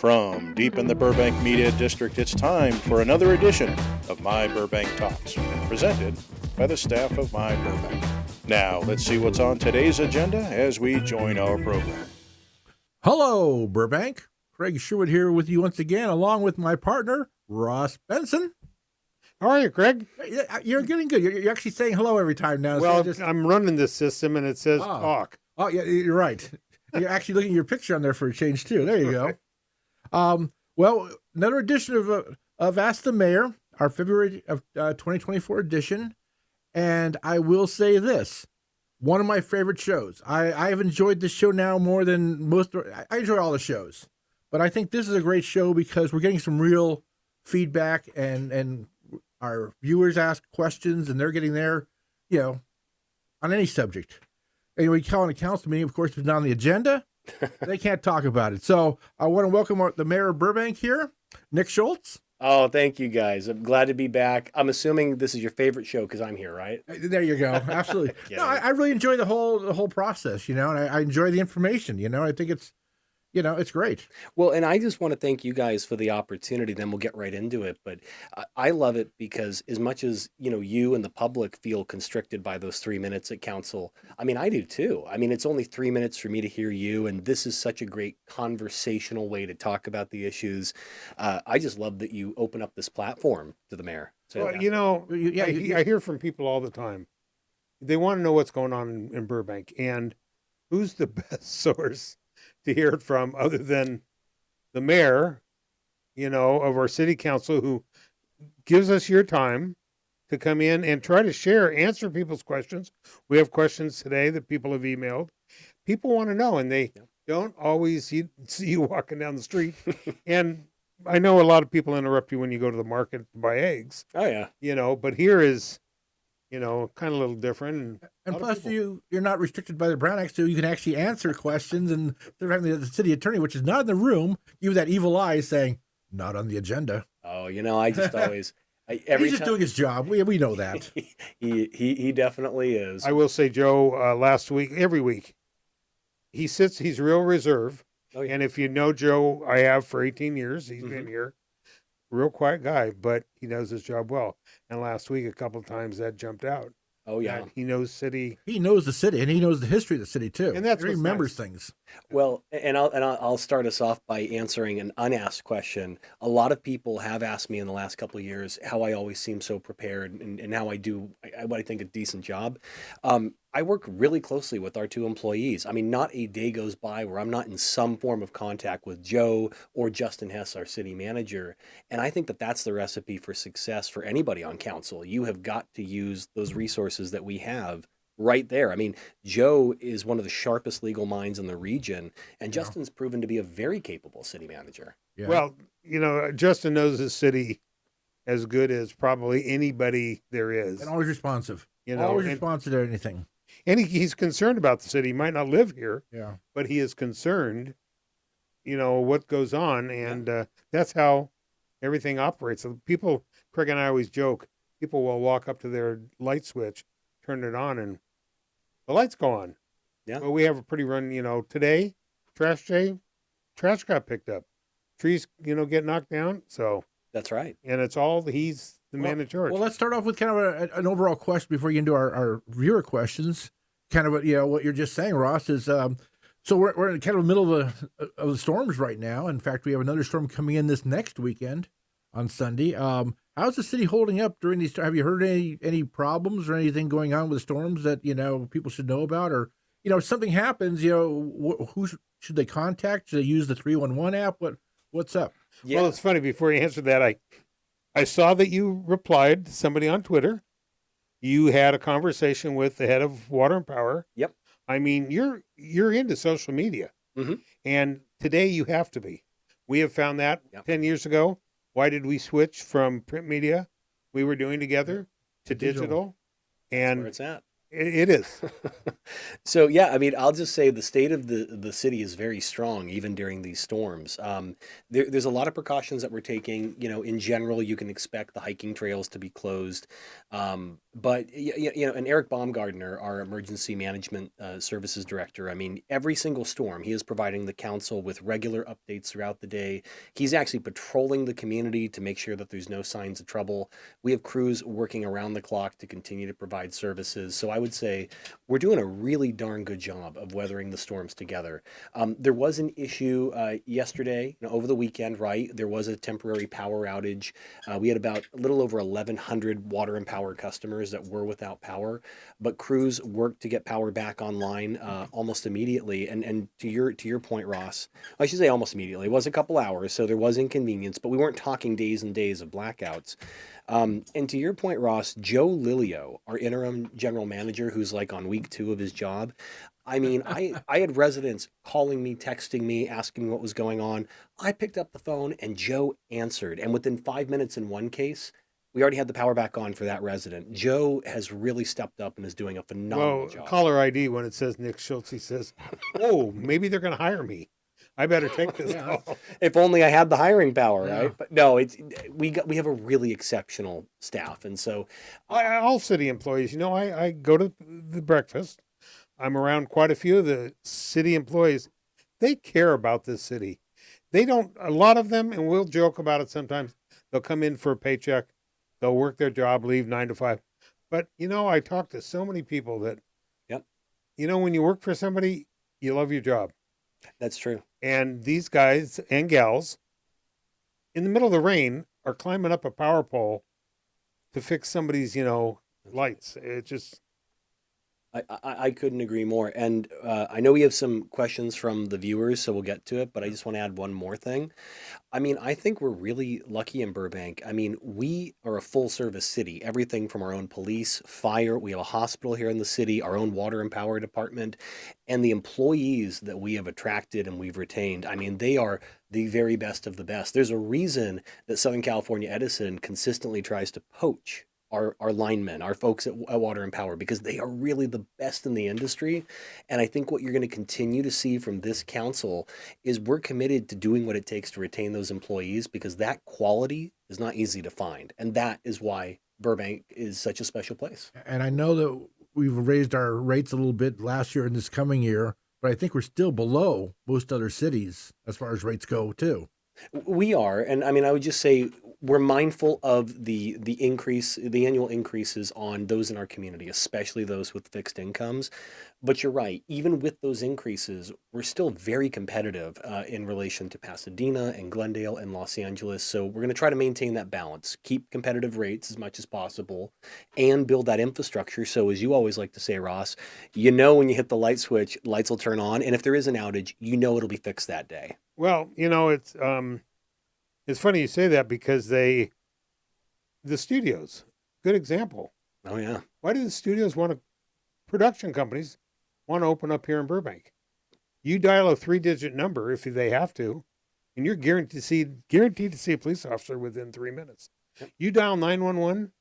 From deep in the Burbank Media District, it's time for another edition of My Burbank Talks, presented by the staff of My Burbank. Now, let's see what's on today's agenda as we join our program. Hello, Burbank. Craig Sherwood here with you once again, along with my partner, Ross Benson. How are you, Craig? You're getting good. You're actually saying hello every time now. Well, so I'm running this system, and it says talk. Oh, yeah, you're right. You're actually looking at your picture on there for a change, too. There you go. Well, another edition of Ask the Mayor, our February of 2024 edition. And I will say this, one of my favorite shows. I have enjoyed this show now more than most. I enjoy all the shows. But I think this is a great show because we're getting some real feedback and our viewers ask questions and they're getting their, on any subject. Anyway, calling a council meeting, of course, is not on the agenda. They can't talk about it. So I want to welcome the mayor of Burbank here, Nick Schultz. Oh, thank you, guys. I'm glad to be back. I'm assuming this is your favorite show because I'm here, right? There you go. Absolutely. No, I really enjoy the whole process, and I enjoy the information. I think it's, it's great. Well, and I just want to thank you guys for the opportunity. Then we'll get right into it. But I love it because as much as, you and the public feel constricted by those 3 minutes at council, I mean, I do too. I mean, it's only 3 minutes for me to hear you. And this is such a great conversational way to talk about the issues. I just love that you open up this platform to the mayor. So, well, I hear from people all the time. They want to know what's going on in Burbank. And who's the best source to hear it from other than the mayor, of our city council, who gives us your time to come in and try to answer people's questions. We have questions today that people have emailed. People want to know, and they don't always see you walking down the street. And I know a lot of people interrupt you when you go to the market to buy eggs. Oh, yeah. But here is, kind of a little different. And plus, you're not restricted by the Brown Act, so you can actually answer questions. And they're having the city attorney, which is not in the room, give you that evil eye saying, not on the agenda. Oh, I just always... He's just doing his job. We know that. he definitely is. I will say, Joe, every week, he's real reserved. Oh, yeah. And if you know Joe, I have for 18 years, he's been here. Real quiet guy, but he knows his job well. And last week, a couple of times that jumped out. Oh, yeah. And he knows city. He knows the city, and he knows the history of the city, too. And he remembers things. Well, and I'll start us off by answering an unasked question. A lot of people have asked me in the last couple of years how I always seem so prepared and how I do what I think a decent job. I work really closely with our two employees. I mean, not a day goes by where I'm not in some form of contact with Joe or Justin Hess, our city manager. And I think that that's the recipe for success for anybody on council. You have got to use those resources that we have right there. I mean, Joe is one of the sharpest legal minds in the region, and Justin's proven to be a very capable city manager. Yeah. Well, Justin knows his city as good as probably anybody there is. And always responsive. Always responsive to anything. And he's concerned about the city. He might not live here, but he is concerned, what goes on. And that's how everything operates. So people, Craig and I always joke, people will walk up to their light switch, turn it on, and the lights go on. Yeah. But we have a pretty run, today, trash got picked up. Trees, get knocked down. So that's right. And he's the man in charge. Well, let's start off with kind of an overall question before you get into our viewer questions. Kind of, what you're just saying, Ross, is so we're in kind of the middle of the storms right now. In fact, we have another storm coming in this next weekend on Sunday. How's the city holding up during these? Have you heard any problems or anything going on with storms that people should know about? Or if something happens, who should they contact? Should they use the 311 app? What's up? Yeah. Well, it's funny. Before you answer that, I saw that you replied to somebody on Twitter. You had a conversation with the head of Water and Power. Yep. I mean, you're into social media, and today you have to be. We have found that 10 years ago. Why did we switch from print media we were doing together to digital? And that's where it's at. It is. So yeah, I mean, I'll just say the state of the city is very strong even during these storms. There's a lot of precautions that we're taking. You know, in general, you can expect the hiking trails to be closed, but you know, and Eric Baumgardner, our emergency management services director, I mean, every single storm, he is providing the council with regular updates throughout the day. He's actually patrolling the community to make sure that there's no signs of trouble. We have crews working around the clock to continue to provide services. So I would say we're doing a really darn good job of weathering the storms together. There was an issue yesterday, you know, over the weekend, right? There was a temporary power outage. We had about a little over 1,100 water and power customers that were without power, but crews worked to get power back online almost immediately. And to your point, Ross, I should say almost immediately. It was a couple hours, so there was inconvenience, but we weren't talking days and days of blackouts. And to your point, Ross, Joe Lilio, our interim general manager, who's like on week 2 of his job. I mean, I had residents calling me, texting me, asking me what was going on. I picked up the phone and Joe answered. And within 5 minutes in one case, we already had the power back on for that resident. Joe has really stepped up and is doing a phenomenal job. Caller ID, when it says Nick Schultz, he says, oh, maybe they're going to hire me. I better take this call. If only I had the hiring power, Yeah. right? But no, we have a really exceptional staff, and so All city employees, you know, I go to the breakfast. I'm around quite a few of the city employees. They care about this city. They don't, a lot of them, and we'll joke about it sometimes, they'll come in for a paycheck, they'll work their job, leave 9 to 5. But, you know, I talk to so many people that, Yep. you know, when you work for somebody, you love your job. that's true. And these guys and gals in the middle of the rain are climbing up a power pole to fix somebody's, you know, lights. It just, I couldn't agree more. And I know we have some questions from the viewers, so we'll get to it, but I just want to add one more thing. I mean, I think we're really lucky in Burbank. I mean, we are a full service city, everything from our own police, fire, we have a hospital here in the city, our own water and power department, and the employees that we have attracted and we've retained. I mean, they are the very best of the best. There's a reason that Southern California Edison consistently tries to poach our linemen, our folks at Water and Power, because they are really the best in the industry. And I think what you're going to continue to see from this council is we're committed to doing what it takes to retain those employees, because that quality is not easy to find. And that is why Burbank is such a special place. And I know that we've raised our rates a little bit last year and this coming year, but I think we're still below most other cities as far as rates go too. We are, and I mean, I would just say we're mindful of the increase, the annual increases on those in our community, especially those with fixed incomes. But you're right, even with those increases, we're still very competitive in relation to Pasadena and Glendale and Los Angeles. So we're going to try to maintain that balance, keep competitive rates as much as possible, and build that infrastructure. So as you always like to say, Ross, you know when you hit the light switch, lights will turn on, and if there is an outage, you know it'll be fixed that day. well, you know, it's funny you say that because the studios, good example. Oh yeah. Why do the studios production companies want to open up here in Burbank? You dial a 3-digit number if they have to, and you're guaranteed to see a police officer within 3 minutes. Yep. You dial 911,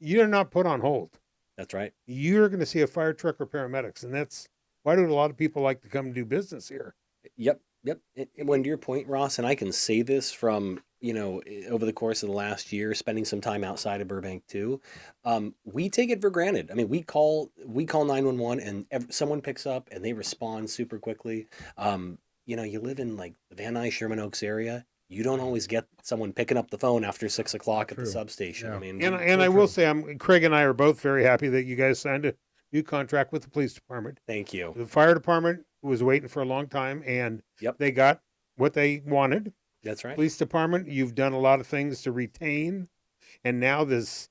you're not put on hold. That's right. You're going to see a fire truck or paramedics, and that's why do a lot of people like to come do business here? Yep. And when to your point, Ross, and I can say this from, you know, over the course of the last year, spending some time outside of Burbank too, we take it for granted. I mean, we call 911 and someone picks up and they respond super quickly. You know, you live in like the Van Nuys, Sherman Oaks area. You don't always get someone picking up the phone after 6 o'clock at the True. substation. Yeah. I mean, And I will say, Craig and I are both very happy that you guys signed a new contract with the police department. thank you. The fire department was waiting for a long time, and Yep. they got what they wanted. That's right. Police department, you've done a lot of things to retain, and now this,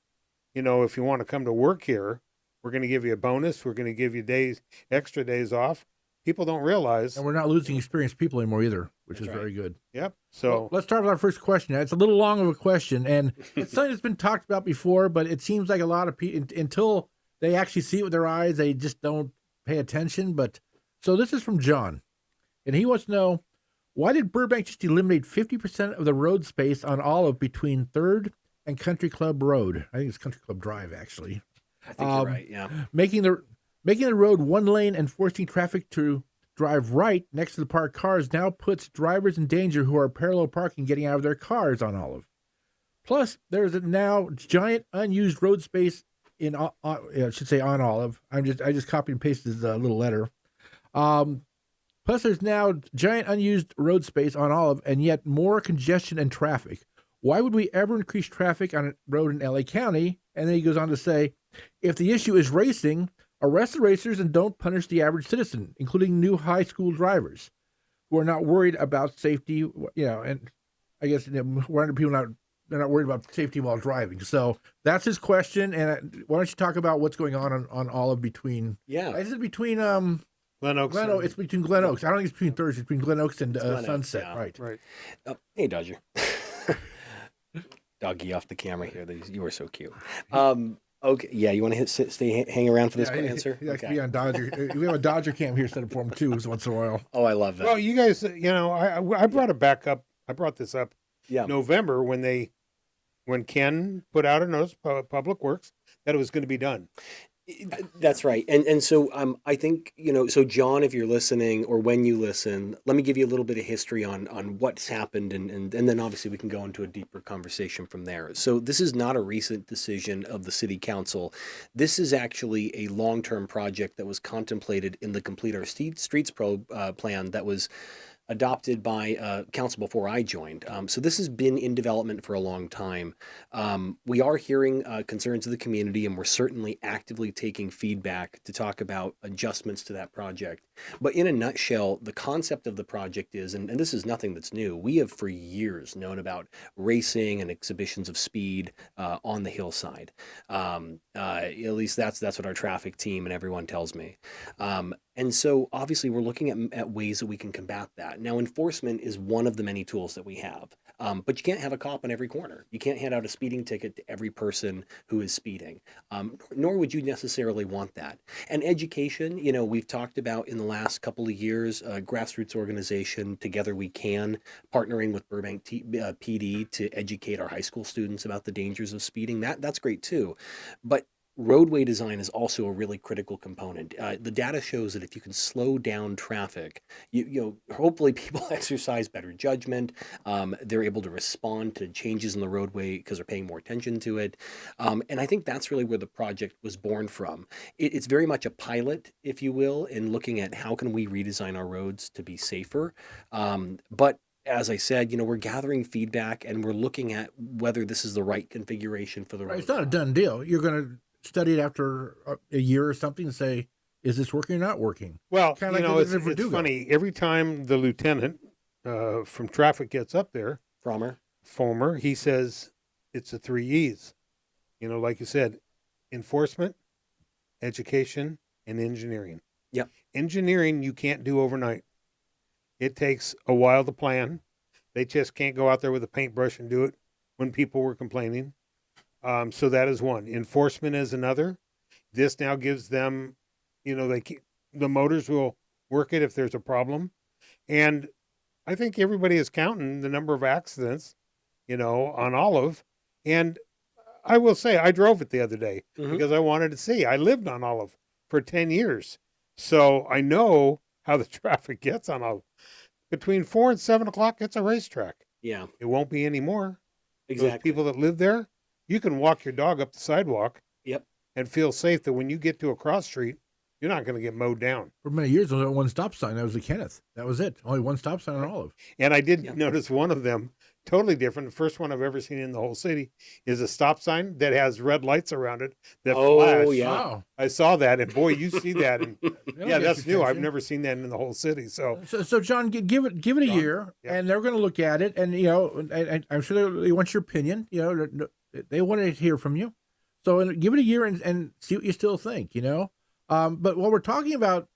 you know, if you want to come to work here, we're going to give you a bonus. We're going to give you extra days off. People don't realize. And we're not losing experienced people anymore either, which That's is right. very good. Yep. Well, So let's start with our first question. It's a little long of a question, and it's something that's been talked about before, but it seems like a lot of people, until they actually see it with their eyes, they just don't pay attention. But so this is from John, and he wants to know, why did Burbank just eliminate 50% of the road space on Olive between 3rd and Country Club Road? I think it's Country Club Drive, actually. I think you're right. Yeah. Making the road one lane and forcing traffic to drive right next to the parked cars now puts drivers in danger who are parallel parking getting out of their cars on Olive. Plus, there's a now giant unused road space I should say on Olive. I just copied and pasted the little letter. Plus, there's now giant unused road space on Olive, and yet more congestion and traffic. Why would we ever increase traffic on a road in LA County? And then he goes on to say, if the issue is racing, arrest the racers and don't punish the average citizen, including new high school drivers who are not worried about safety. And I guess we're under people they're not worried about safety while driving. So that's his question. And why don't you talk about what's going on Olive between? Yeah, is it between Glen Oaks? It's between Glen Oaks. I don't think it's between Thursday. It's between Glen Oaks and Sunset. Yeah. Right. Hey, Dodger. Doggy off the camera here. You were so cute. Okay, yeah, you want to hang around for this answer? He likes to be on Dodger. We have a Dodger cam here set up for him too, once in a while. Oh, I love that. Well, you guys, I brought it back up. I brought this up November when Ken put out a notice, Public Works, that it was going to be done. That's right. And so I think, so John, if you're listening or when you listen, let me give you a little bit of history on what's happened. And then obviously we can go into a deeper conversation from there. So this is not a recent decision of the city council. This is actually a long-term project that was contemplated in the Complete Our Streets plan that was adopted by council before I joined. So this has been in development for a long time. We are hearing concerns of the community, and we're certainly actively taking feedback to talk about adjustments to that project. But in a nutshell, the concept of the project is, and this is nothing that's new, we have for years known about racing and exhibitions of speed on the hillside. At least that's what our traffic team and everyone tells me. And so obviously we're looking at ways that we can combat that. Now, enforcement is one of the many tools that we have, but you can't have a cop on every corner. You can't hand out a speeding ticket to every person who is speeding, nor would you necessarily want that. And education, we've talked about in the last couple of years, grassroots organization, Together We Can, partnering with Burbank PD to educate our high school students about the dangers of speeding. That's great too. But roadway design is also a really critical component. The data shows that if you can slow down traffic, hopefully people exercise better judgment. They're able to respond to changes in the roadway because they're paying more attention to it. And I think that's really where the project was born from. It's very much a pilot, if you will, in looking at how can we redesign our roads to be safer. But as I said, we're gathering feedback and we're looking at whether this is the right configuration for the road. It's not a done deal. You're going to study it after a year or something and say, is this working or not working? Well, it's funny. Every time the lieutenant from traffic gets up there, Fomer, he says it's the 3 E's. Like you said, enforcement, education, and engineering. Yep. Engineering you can't do overnight. It takes a while to plan. They just can't go out there with a paintbrush and do it when people were complaining. So that is one. Enforcement is another. This now gives them, the motors will work it if there's a problem. And I think everybody is counting the number of accidents, on Olive. And I will say, I drove it the other day because I wanted to see. I lived on Olive for 10 years. So I know how the traffic gets on Olive. Between 4 and 7 o'clock, it's a racetrack. Yeah. It won't be anymore. Exactly. Those people that live there, you can walk your dog up the sidewalk and feel safe that when you get to a cross street, you're not going to get mowed down. For many years, there was only one stop sign. That was the Kenneth. That was it. Only one stop sign on Olive. And I did notice one of them, totally different. The first one I've ever seen in the whole city is a stop sign that has red lights around it that flash. Oh, yeah. Wow. I saw that, and boy, you see that. And that's new. Attention. I've never seen that in the whole city. So John, give it a year, and they're going to look at it, and and I'm sure they want your opinion. They want to hear from you. So give it a year and see what you still think. But while we're talking about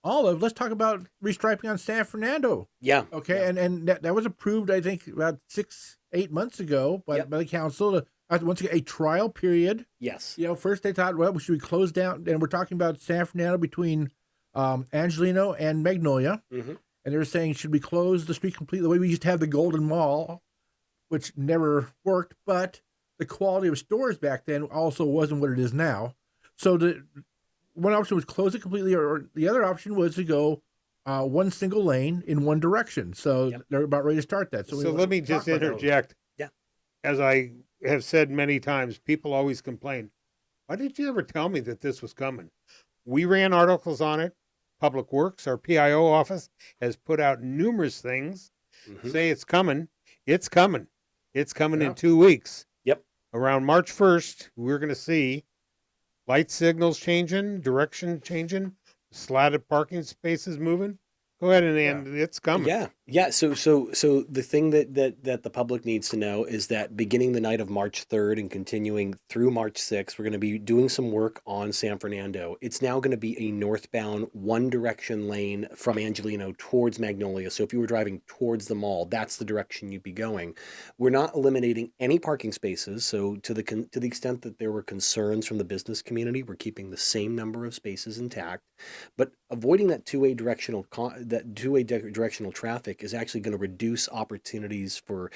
Olive, let's talk about restriping on San Fernando. Yeah. Okay. Yeah. And that was approved, I think, about 6-8 months ago by the council. Once again, a trial period. Yes. First they thought, well, should we close down? And we're talking about San Fernando between Angelino and Magnolia. Mm-hmm. And they were saying, should we close the street completely? The way we used to have the Golden Mall, which never worked, but the quality of stores back then also wasn't what it is now. So the one option was close it completely, or the other option was to go one single lane in one direction. So Yep. they're about ready to start that. So we let me just talk about that. interject. Yeah. As I have said many times, people always complain, why did you ever tell me that this was coming? We ran articles on it. Public Works, our PIO office, has put out numerous things, say it's coming. It's coming. It's coming in 2 weeks. Yep. Around March 1st, we're going to see light signals changing, direction changing, slatted parking spaces moving. Go ahead and it's coming. Yeah. So the thing that the public needs to know is that beginning the night of March 3rd and continuing through March 6th, we're going to be doing some work on San Fernando. It's now going to be a northbound one direction lane from Angelino towards Magnolia. So if you were driving towards the mall, that's the direction you'd be going. We're not eliminating any parking spaces. So to the extent that there were concerns from the business community, we're keeping the same number of spaces intact, but avoiding that two-way directional traffic is actually going to reduce opportunities for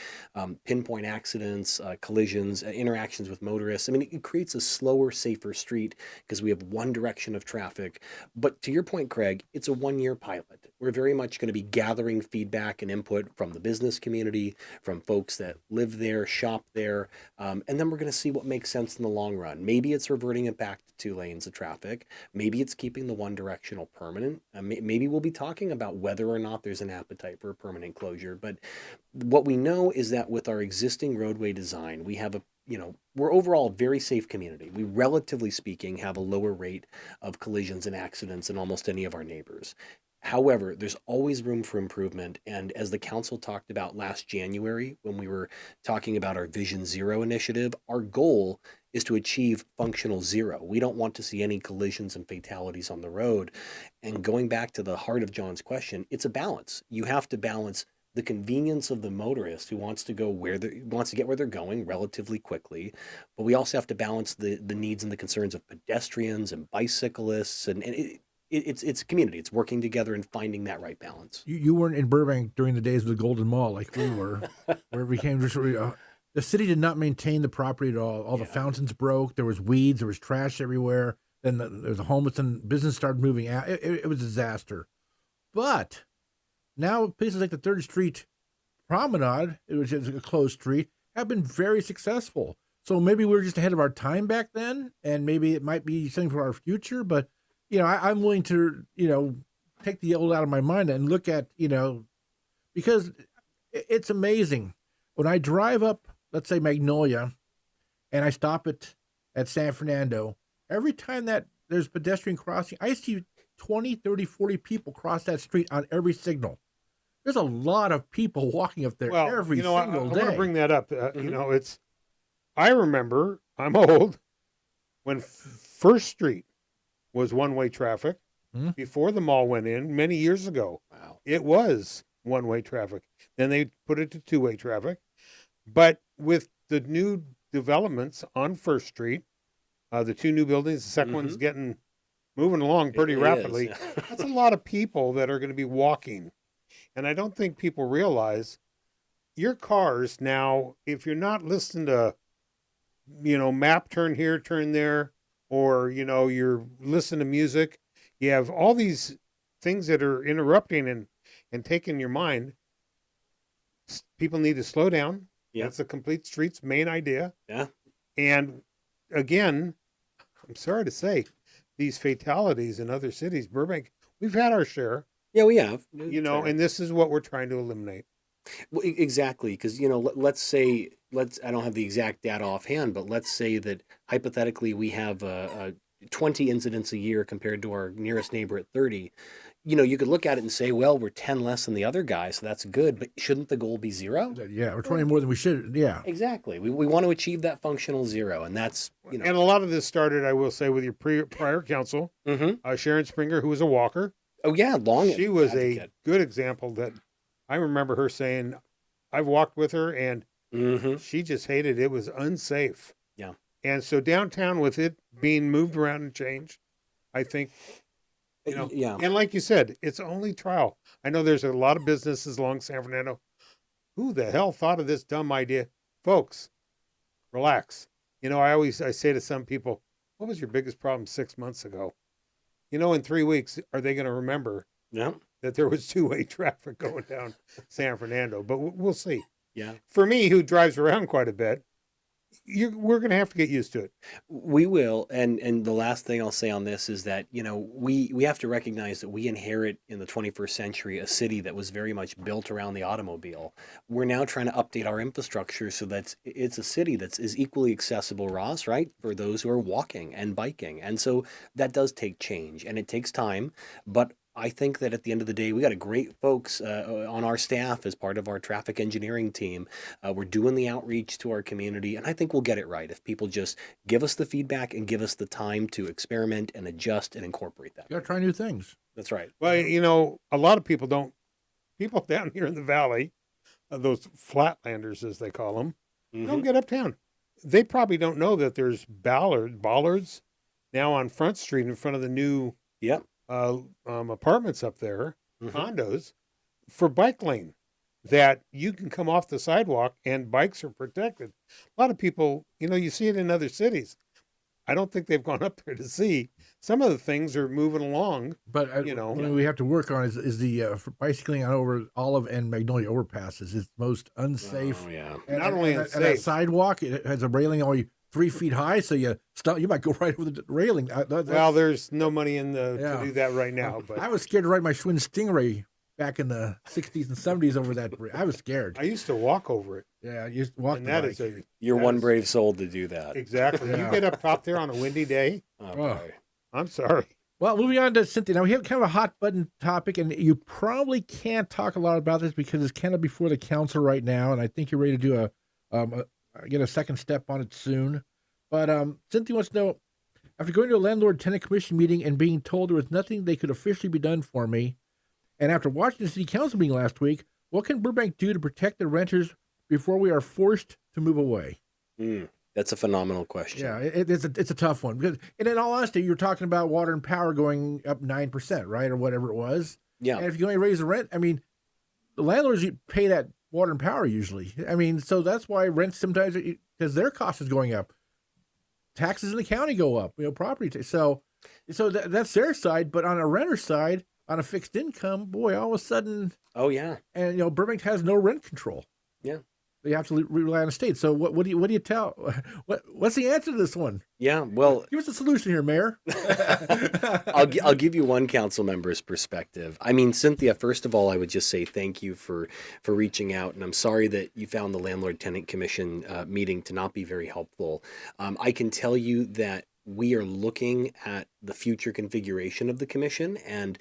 pinpoint accidents, collisions, interactions with motorists. I mean, it creates a slower, safer street because we have one direction of traffic. But to your point, Craig, it's a one-year pilot. We're very much going to be gathering feedback and input from the business community, from folks that live there, shop there, and then we're going to see what makes sense in the long run. Maybe it's reverting it back to 2 lanes of traffic. Maybe it's keeping the one directional permanent. Maybe we'll be talking about whether or not there's an appetite for a permanent closure. But what we know is that with our existing roadway design, we have we're overall a very safe community. We, relatively speaking, have a lower rate of collisions and accidents than almost any of our neighbors. However, there's always room for improvement. And as the council talked about last January, when we were talking about our Vision Zero initiative, our goal is to achieve functional zero. We don't want to see any collisions and fatalities on the road. And going back to the heart of John's question, it's a balance. You have to balance the convenience of the motorist who wants to get where they're going relatively quickly, but we also have to balance the needs and the concerns of pedestrians and bicyclists, and it's a community. It's working together and finding that right balance. You weren't in Burbank during the days of the Golden Mall like we were, where it became just the city did not maintain the property at all. All the fountains broke. There was weeds. There was trash everywhere. Then there was a homeless, and business started moving out. It was a disaster. But now places like the 3rd Street Promenade, which is a closed street, have been very successful. So maybe we were just ahead of our time back then, and maybe it might be something for our future. But I'm willing to take the old out of my mind and look at because it's amazing when I drive up, let's say Magnolia, and I stop at San Fernando. Every time that there's pedestrian crossing, I see 20, 30, 40 people cross that street on every signal. There's a lot of people walking up there every single day. I want to bring that up. I remember, I'm old, when First Street was one-way traffic before the mall went in many years ago. Wow. It was one-way traffic. Then they put it to two-way traffic. But with the new developments on First Street, the 2 new buildings, the second one's moving along pretty rapidly. That's a lot of people that are going to be walking. And I don't think people realize your cars now, if you're not listening to, map turn here, turn there, or, you're listening to music, you have all these things that are interrupting and taking your mind. People need to slow down. Yeah. That's the Complete Streets main idea. Yeah. And again, I'm sorry to say, these fatalities in other cities, Burbank, we've had our share. Yeah, we have. And this is what we're trying to eliminate. Well, exactly, because let's say I don't have the exact data offhand, but let's say that hypothetically we have 20 incidents a year compared to our nearest neighbor at 30. You could look at it and say, well, we're 10 less than the other guy, so that's good. But shouldn't the goal be zero? Yeah, we're 20 more than we should. Yeah, exactly. We want to achieve that functional zero, and that's And a lot of this started, I will say, with your prior council, Sharon Springer, who was a walker. Oh yeah, She was a good example that I remember her saying, I've walked with her and she just hated it. It was unsafe. Yeah. And so downtown, with it being moved around and changed, I think, and like you said, it's only trial. I know there's a lot of businesses along San Fernando. Who the hell thought of this dumb idea? Folks, relax. I say to some people, what was your biggest problem 6 months ago? You know, in 3 weeks, are they going to remember Yeah. that there was two-way traffic going down San Fernando? But we'll see. Yeah. For me, who drives around quite a bit, we're going to have to get used to it. We will, and the last thing I'll say on this is that we have to recognize that we inherit in the 21st century a city that was very much built around the automobile. We're now trying to update our infrastructure so that it's a city that's is equally accessible, Ross, right, for those who are walking and biking, and so that does take change and it takes time, but I think that at the end of the day, we got a great folks on our staff as part of our traffic engineering team. We're doing the outreach to our community, and I think we'll get it right if people just give us the feedback and give us the time to experiment and adjust and incorporate that. You got to try new things. That's right. Well, you know, a lot of people don't, people down here in the valley, those flatlanders as they call them, don't get uptown. They probably don't know that there's bollards now on Front Street in front of the new Yep. apartments up there, condos, for bike lane, that you can come off the sidewalk and bikes are protected. A lot of people, you know, you see it in other cities. I don't think they've gone up there to see. Some of the things are moving along. But You know. what we have to work on is the for bicycling on over Olive and Magnolia overpasses. It's most unsafe. Oh yeah. And, Not only and that unsafe. sidewalk, it has a railing only 3 feet high, so you might go right over the railing. Well, there's no money in the Yeah. to do that right now, but I was scared to ride my Schwinn Stingray back in the 60s and 70s over that bridge. I was scared. I used to walk over it, Yeah, you just walk and the that bike. is a You're that one is- brave soul to do that. exactly. Yeah. You get up top there on a windy day. Oh, Oh. boy. I'm sorry. Well, moving on to Cynthia. Now, we have kind of a hot button topic, and you probably can't talk a lot about this because it's kind of before the council right now, and I think you're ready to do get a second step on it soon. But Cynthia wants to know, after going to a landlord-tenant commission meeting and being told there was nothing they could officially be done for me, and after watching the city council meeting last week, what can Burbank do to protect the renters before we are forced to move away? That's a phenomenal question. Yeah, it's a tough one because, and in all honesty, you're talking about water and power going up 9%, right, or whatever it was. Yeah. And if you only raise the rent, I mean, the landlords pay that water and power usually. I mean, so that's why rent sometimes because their cost is going up. Taxes in the county go up, property tax. So that's their side. But on a renter side, on a fixed income, boy, all of a sudden, Oh yeah. and Burbank has no rent control. Yeah. They have to rely on the state. So what do you tell? What's the answer to this one? Yeah. Well, Give us a solution here, Mayor. I'll give you one council member's perspective. I mean, Cynthia, first of all, I would just say thank you for reaching out, and I'm sorry that you found the Landlord-Tenant Commission meeting to not be very helpful. I can tell you that we are looking at the future configuration of the commission and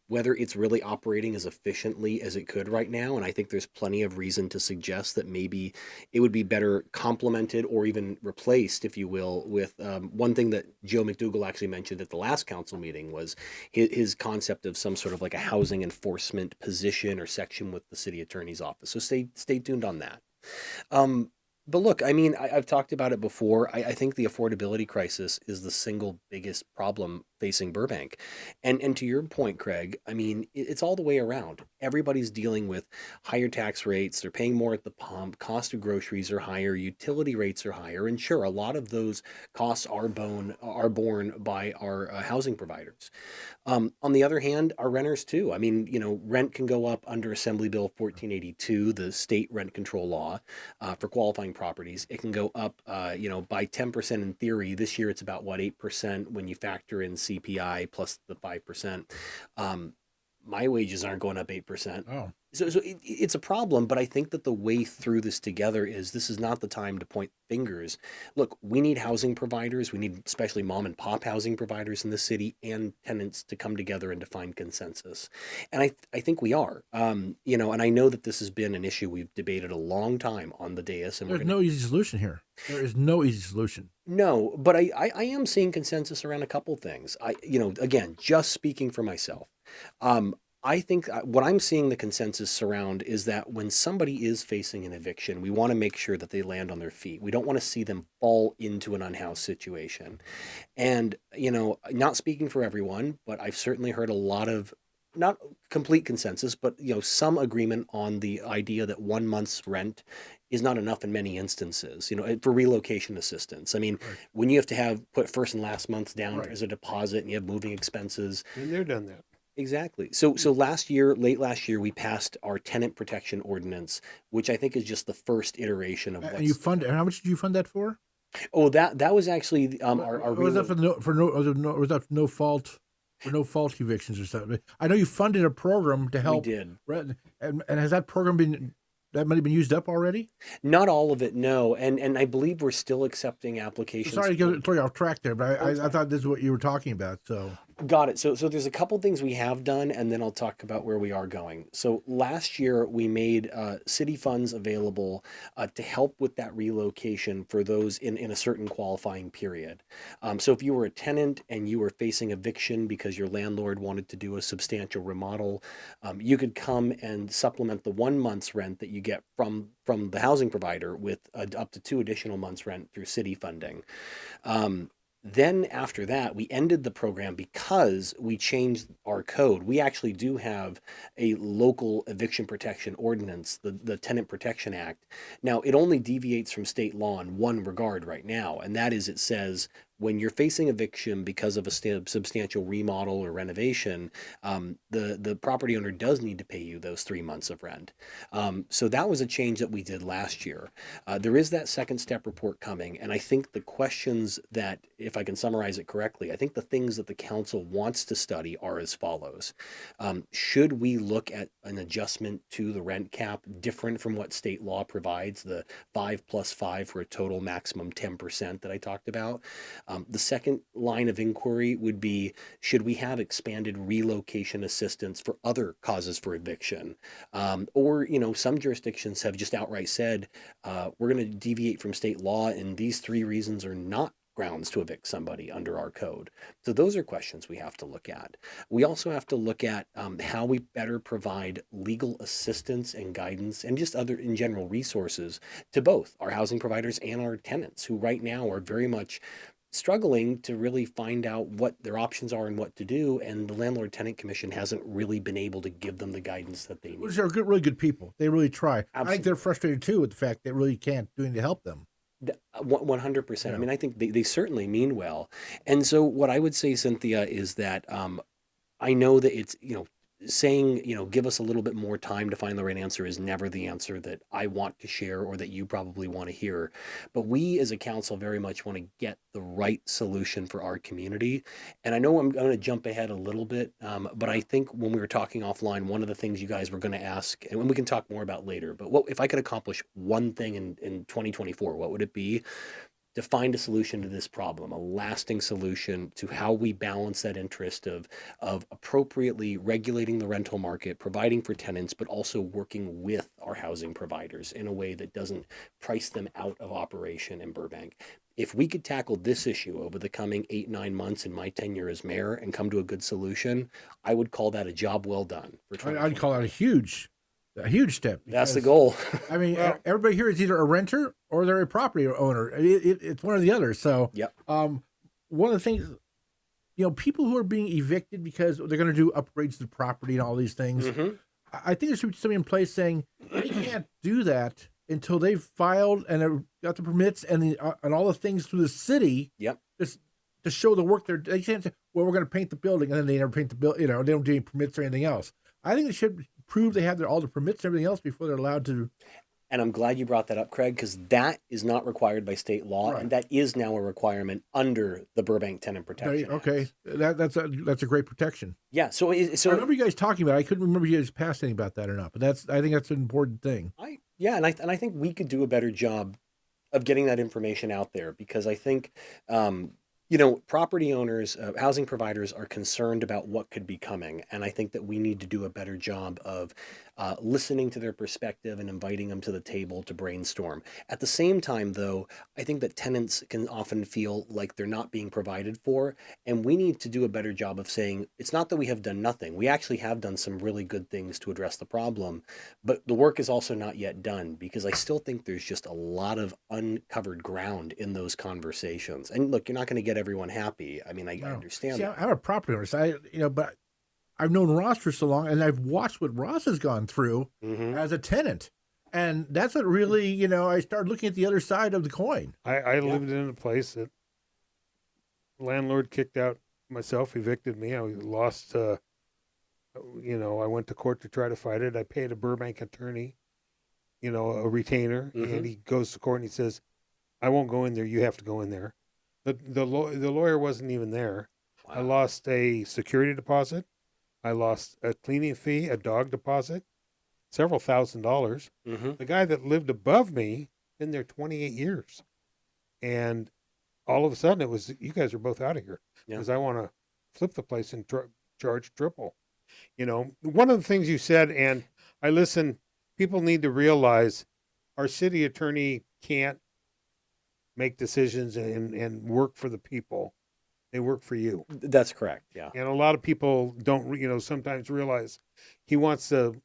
whether it's really operating as efficiently as it could right now. And I think there's plenty of reason to suggest that maybe it would be better complemented or even replaced, if you will, with one thing that Joe McDougall actually mentioned at the last council meeting was his concept of some sort of like a housing enforcement position or section with the city attorney's office. So stay tuned on that. But look, I mean, I've talked about it before. I think the affordability crisis is the single biggest problem facing Burbank. And to your point, Craig, I mean, it's all the way around. Everybody's dealing with higher tax rates. They're paying more at the pump. Cost of groceries are higher. Utility rates are higher. And sure, a lot of those costs are borne by our housing providers. On the other hand, our renters too. I mean, rent can go up under Assembly Bill 1482, the state rent control law, for qualifying properties. It can go up, by 10% in theory. This year, it's about 8% when you factor in CPI plus the 5%. My wages aren't going up 8%. Oh. So it's a problem, but I think that the way through this together is this is not the time to point fingers. Look, we need housing providers. We need especially mom and pop housing providers in the city and tenants to come together and to find consensus. And I think we are, and I know that this has been an issue we've debated a long time on the dais. And There's no easy solution here. There is no easy solution. No, but I am seeing consensus around a couple things. Again, just speaking for myself, I think what I'm seeing the consensus around is that when somebody is facing an eviction, we want to make sure that they land on their feet. We don't want to see them fall into an unhoused situation. And, not speaking for everyone, but I've certainly heard a lot of not complete consensus, but some agreement on the idea that 1 month's rent is not enough in many instances, for relocation assistance. I mean, Right. when you have to put first and last month's down Right. as a deposit and you have moving expenses. And they're done that. Exactly. So late last year, we passed our tenant protection ordinance, which I think is just the first iteration of And what's. you fund, and how much did you fund that for? Oh, that was actually our was that relo- for was that no fault, for no fault evictions or something? I know you funded a program to we help. did. And has that program that money been used up already? Not all of it, no. And I believe we're still accepting applications. Sorry to throw you off track there, but Oh, it's I fine. thought this is what you were talking about. So Got it. So there's a couple things we have done, and then I'll talk about where we are going. So last year we made city funds available to help with that relocation for those in a certain qualifying period. So if you were a tenant and you were facing eviction because your landlord wanted to do a substantial remodel, you could come and supplement the 1 month's rent that you get from the housing provider with up to 2 additional months' rent through city funding. Then after that, we ended the program because we changed our code. We actually do have a local eviction protection ordinance, the Tenant Protection Act. Now, it only deviates from state law in one regard right now, and that is it says when you're facing eviction because of a substantial remodel or renovation, the property owner does need to pay you those 3 months of rent. So that was a change that we did last year. There is that second step report coming, and I think the questions that, if I can summarize it correctly, I think the things that the council wants to study are as follows. Should we look at an adjustment to the rent cap different from what state law provides, the 5+5 for a total maximum 10% that I talked about? The second line of inquiry would be, should we have expanded relocation assistance for other causes for eviction? Or, some jurisdictions have just outright said, we're going to deviate from state law, and these 3 reasons are not grounds to evict somebody under our code. So those are questions we have to look at. We also have to look at how we better provide legal assistance and guidance and just other, in general, resources to both our housing providers and our tenants, who right now are very much struggling to really find out what their options are and what to do, and the Landlord-Tenant Commission hasn't really been able to give them the guidance that they need. which are really good people. They really try. I Absolutely. think they're frustrated too with the fact they really can't do anything to help them. 100%. Yeah. I mean, I think they certainly mean well. And so what I would say, Cynthia, is that I know that it's, saying, give us a little bit more time to find the right answer is never the answer that I want to share or that you probably want to hear. But we as a council very much want to get the right solution for our community. And I know I'm going to jump ahead a little bit, but I think when we were talking offline, one of the things you guys were going to ask, and we can talk more about later, but what if I could accomplish one thing in 2024, what would it be? To find a solution to this problem, a lasting solution to how we balance that interest of appropriately regulating the rental market, providing for tenants, but also working with our housing providers in a way that doesn't price them out of operation in Burbank. If we could tackle this issue over the coming 8-9 months in my tenure as mayor and come to a good solution, I would call that a job well done. I'd call that a huge step. That's the because, goal. I mean, Well- everybody here is either a renter or they're a property owner. It's one or the other. So, Yep. One of the things, people who are being evicted because they're going to do upgrades to the property and all these things, Mhm. I think there should be something in place saying they can't do that until they've filed and have got the permits and all the things through the city. Yep. Just to show the work they can't say, well, we're going to paint the building, and then they never paint the building. They don't do any permits or anything else. I think they should prove they have all the permits and everything else before they're allowed to. And I'm glad you brought that up, Craig, because that is not required by state law, Right. and that is now a requirement under the Burbank Tenant Protection Act. Okay, that's a great protection. Yeah. So I remember you guys talking about it. I couldn't remember you guys passed anything about that or not, but I think that's an important thing. and I think we could do a better job of getting that information out there, because I think property owners, housing providers are concerned about what could be coming. And I think that we need to do a better job of listening to their perspective and inviting them to the table to brainstorm. At the same time, though, I think that tenants can often feel like they're not being provided for. And we need to do a better job of saying, it's not that we have done nothing. We actually have done some really good things to address the problem. But the work is also not yet done, because I still think there's just a lot of uncovered ground in those conversations. And look, you're not going to get everyone happy. I mean, I understand See, that. I'm a property owner, so but I've known Ross for so long, and I've watched what Ross has gone through Mm-hmm. as a tenant. And that's what really, I started looking at the other side of the coin. I lived in a place that landlord kicked out myself, evicted me. I lost, I went to court to try to fight it. I paid a Burbank attorney, a retainer, and he goes to court and he says, I won't go in there. You have to go in there. The lawyer wasn't even there. Wow. I lost a security deposit. I lost a cleaning fee, a dog deposit, several $1,000s. Mm-hmm. The guy that lived above me, been there 28 years. And all of a sudden it was, you guys are both out of here because I want to flip the place and charge triple. One of the things you said, and I listen, people need to realize our city attorney can't make decisions and work for the people. They work for you. That's correct. Yeah. And a lot of people don't, sometimes realize he wants to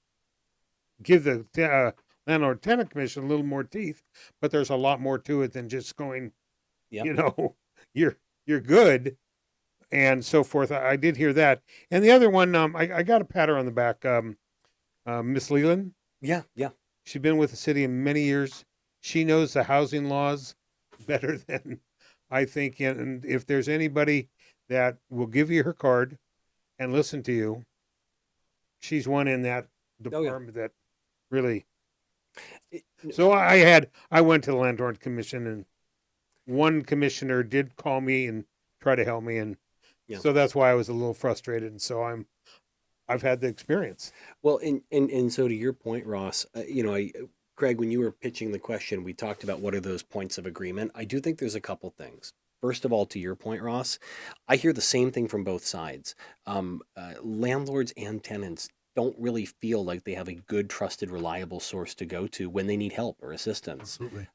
give the Landlord-Tenant Commission a little more teeth, but there's a lot more to it than just going, you're good and so forth. I did hear that. And the other one, I got a pat her on the back. Miss Leland. Yeah. Yeah. She's been with the city in many years. She knows the housing laws better than I think. And if there's anybody that will give you her card and listen to you, she's one in that department that really. So I went to the Landlord Commission, and one commissioner did call me and try to help me. And so that's why I was a little frustrated. And so I've had the experience. Well, and so to your point, Ross, Craig, when you were pitching the question, we talked about what are those points of agreement. I do think there's a couple things. First of all, to your point, Ross, I hear the same thing from both sides. Landlords and tenants don't really feel like they have a good, trusted, reliable source to go to when they need help or assistance. Absolutely.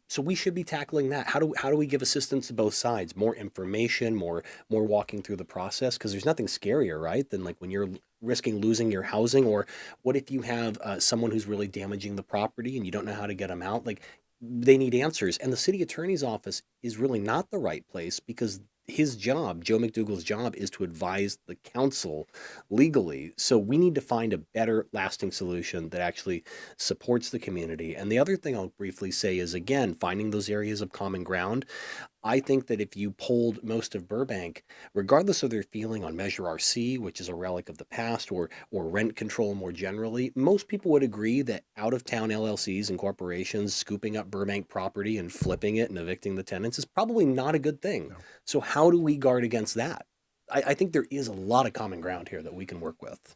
So we should be tackling that. How do we give assistance to both sides? More information, more walking through the process, because there's nothing scarier, right, than like when you're risking losing your housing, or what if you have someone who's really damaging the property and you don't know how to get them out? Like, they need answers, and the city attorney's office is really not the right place, because his job, Joe McDougall's job, is to advise the council legally. So we need to find a better, lasting solution that actually supports the community. And the other thing I'll briefly say is, again, finding those areas of common ground. I think that if you polled most of Burbank, regardless of their feeling on Measure RC, which is a relic of the past, or rent control more generally, most people would agree that out-of-town LLCs and corporations scooping up Burbank property and flipping it and evicting the tenants is probably not a good thing. No. So how do we guard against that? I think there is a lot of common ground here that we can work with.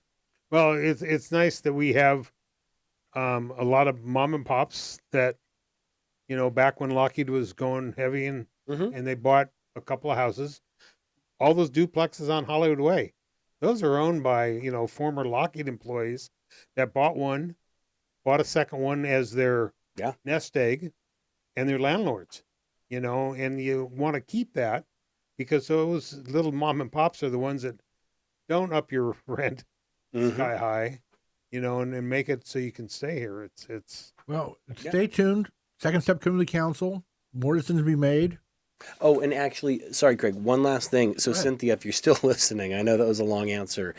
Well, it's nice that we have a lot of mom and pops that, back when Lockheed was going heavy and they bought a couple of houses, all those duplexes on Hollywood Way, those are owned by, former Lockheed employees that bought a second one as their nest egg, and they're landlords, and you want to keep that, because those little mom and pops are the ones that don't up your rent sky high, and make it so you can stay here. Well, stay tuned. Second step coming to the council. More decisions to be made. Oh, and actually, sorry, Craig, one last thing. So, Cynthia, if you're still listening, I know that was a long answer.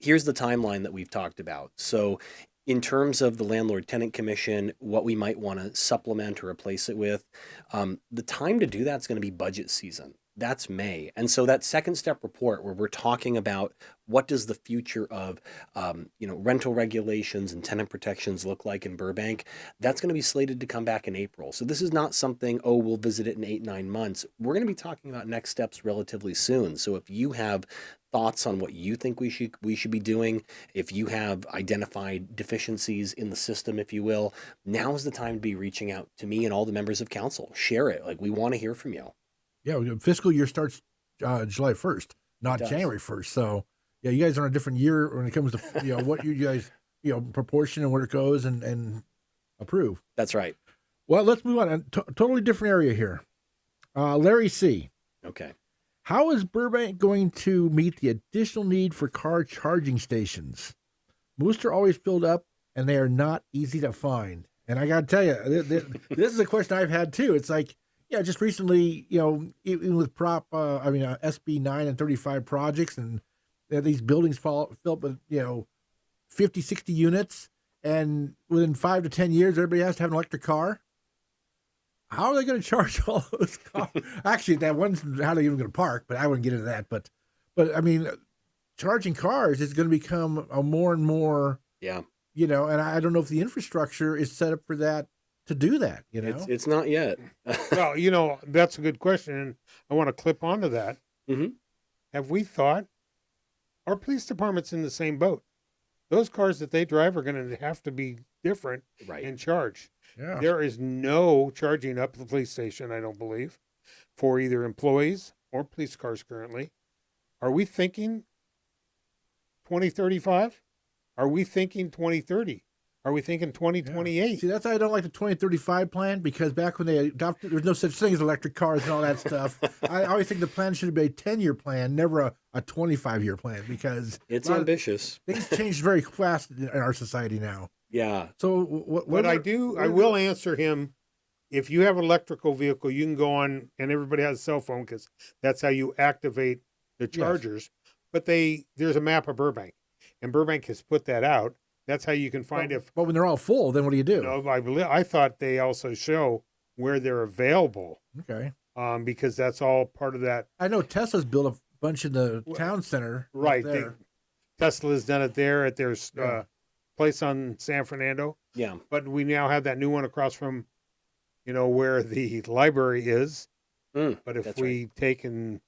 Here's the timeline that we've talked about. So, in terms of the Landlord-Tenant Commission, what we might want to supplement or replace it with, the time to do that's going to be budget season. That's May. And so that second step report, where we're talking about what does the future of, rental regulations and tenant protections look like in Burbank, that's going to be slated to come back in April. So this is not something, we'll visit it in 8-9 months. We're going to be talking about next steps relatively soon. So if you have thoughts on what you think we should be doing, if you have identified deficiencies in the system, if you will, now is the time to be reaching out to me and all the members of council. Share it. Like, we want to hear from you. Yeah, fiscal year starts July 1st, not January 1st. So, yeah, you guys are on a different year when it comes to what you guys proportion and where it goes and approve. That's right. Well, let's move on. A totally different area here. Larry C. Okay. How is Burbank going to meet the additional need for car charging stations? Most are always filled up, and they are not easy to find. And I got to tell you, this is a question I've had too. It's like, just recently, even with SB 9 and 35 projects, and these buildings filled up with 50, 60 units, and within 5 to 10 years, everybody has to have an electric car. How are they going to charge all those cars? Actually, that one's how they're even going to park, but I wouldn't get into that. But I mean, charging cars is going to become a more and more, and I don't know if the infrastructure is set up for that, to do that, It's not yet. Well, that's a good question, and I want to clip onto that. Mm-hmm. Have we thought our police department's in the same boat? Those cars that they drive are going to have to be different and charged. Yeah. There is no charging up the police station, I don't believe, for either employees or police cars currently. Are we thinking 2035? Are we thinking 2030? Are we thinking 2028? Yeah. See, that's why I don't like the 2035 plan, because back when they adopted, there's no such thing as electric cars and all that stuff. I always think the plan should be a 10-year plan, never a 25-year plan, because it's ambitious. Things change very fast in our society now. Yeah. So what I will answer him. If you have an electrical vehicle, you can go on, and everybody has a cell phone because that's how you activate the chargers. Yes. But there's a map of Burbank, and Burbank has put that out. That's how you can find if. But when they're all full, then what do you do? I thought they also show where they're available. Okay. Because that's all part of that. I know Tesla's built a bunch in the town center. Right. Tesla's done it there at their place on San Fernando. Yeah. But we now have that new one across from, where the library is. But if we take and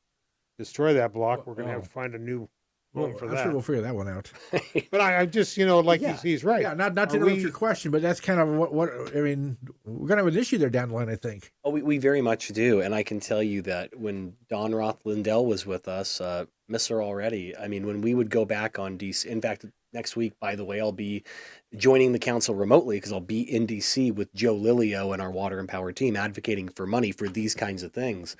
destroy that block, we're going to have to find a new one for I'm that. sure we'll figure that one out. But I just, he's right. Yeah, not to interrupt your question, but that's kind of what I mean. We're going to have an issue there down the line, I think. Oh, we very much do. And I can tell you that when Don Roth Lindell was with us, miss her already. I mean, when we would go back on DC, in fact, next week, by the way, I'll be joining the council remotely because I'll be in DC with Joe Lilio and our Water and Power team advocating for money for these kinds of things.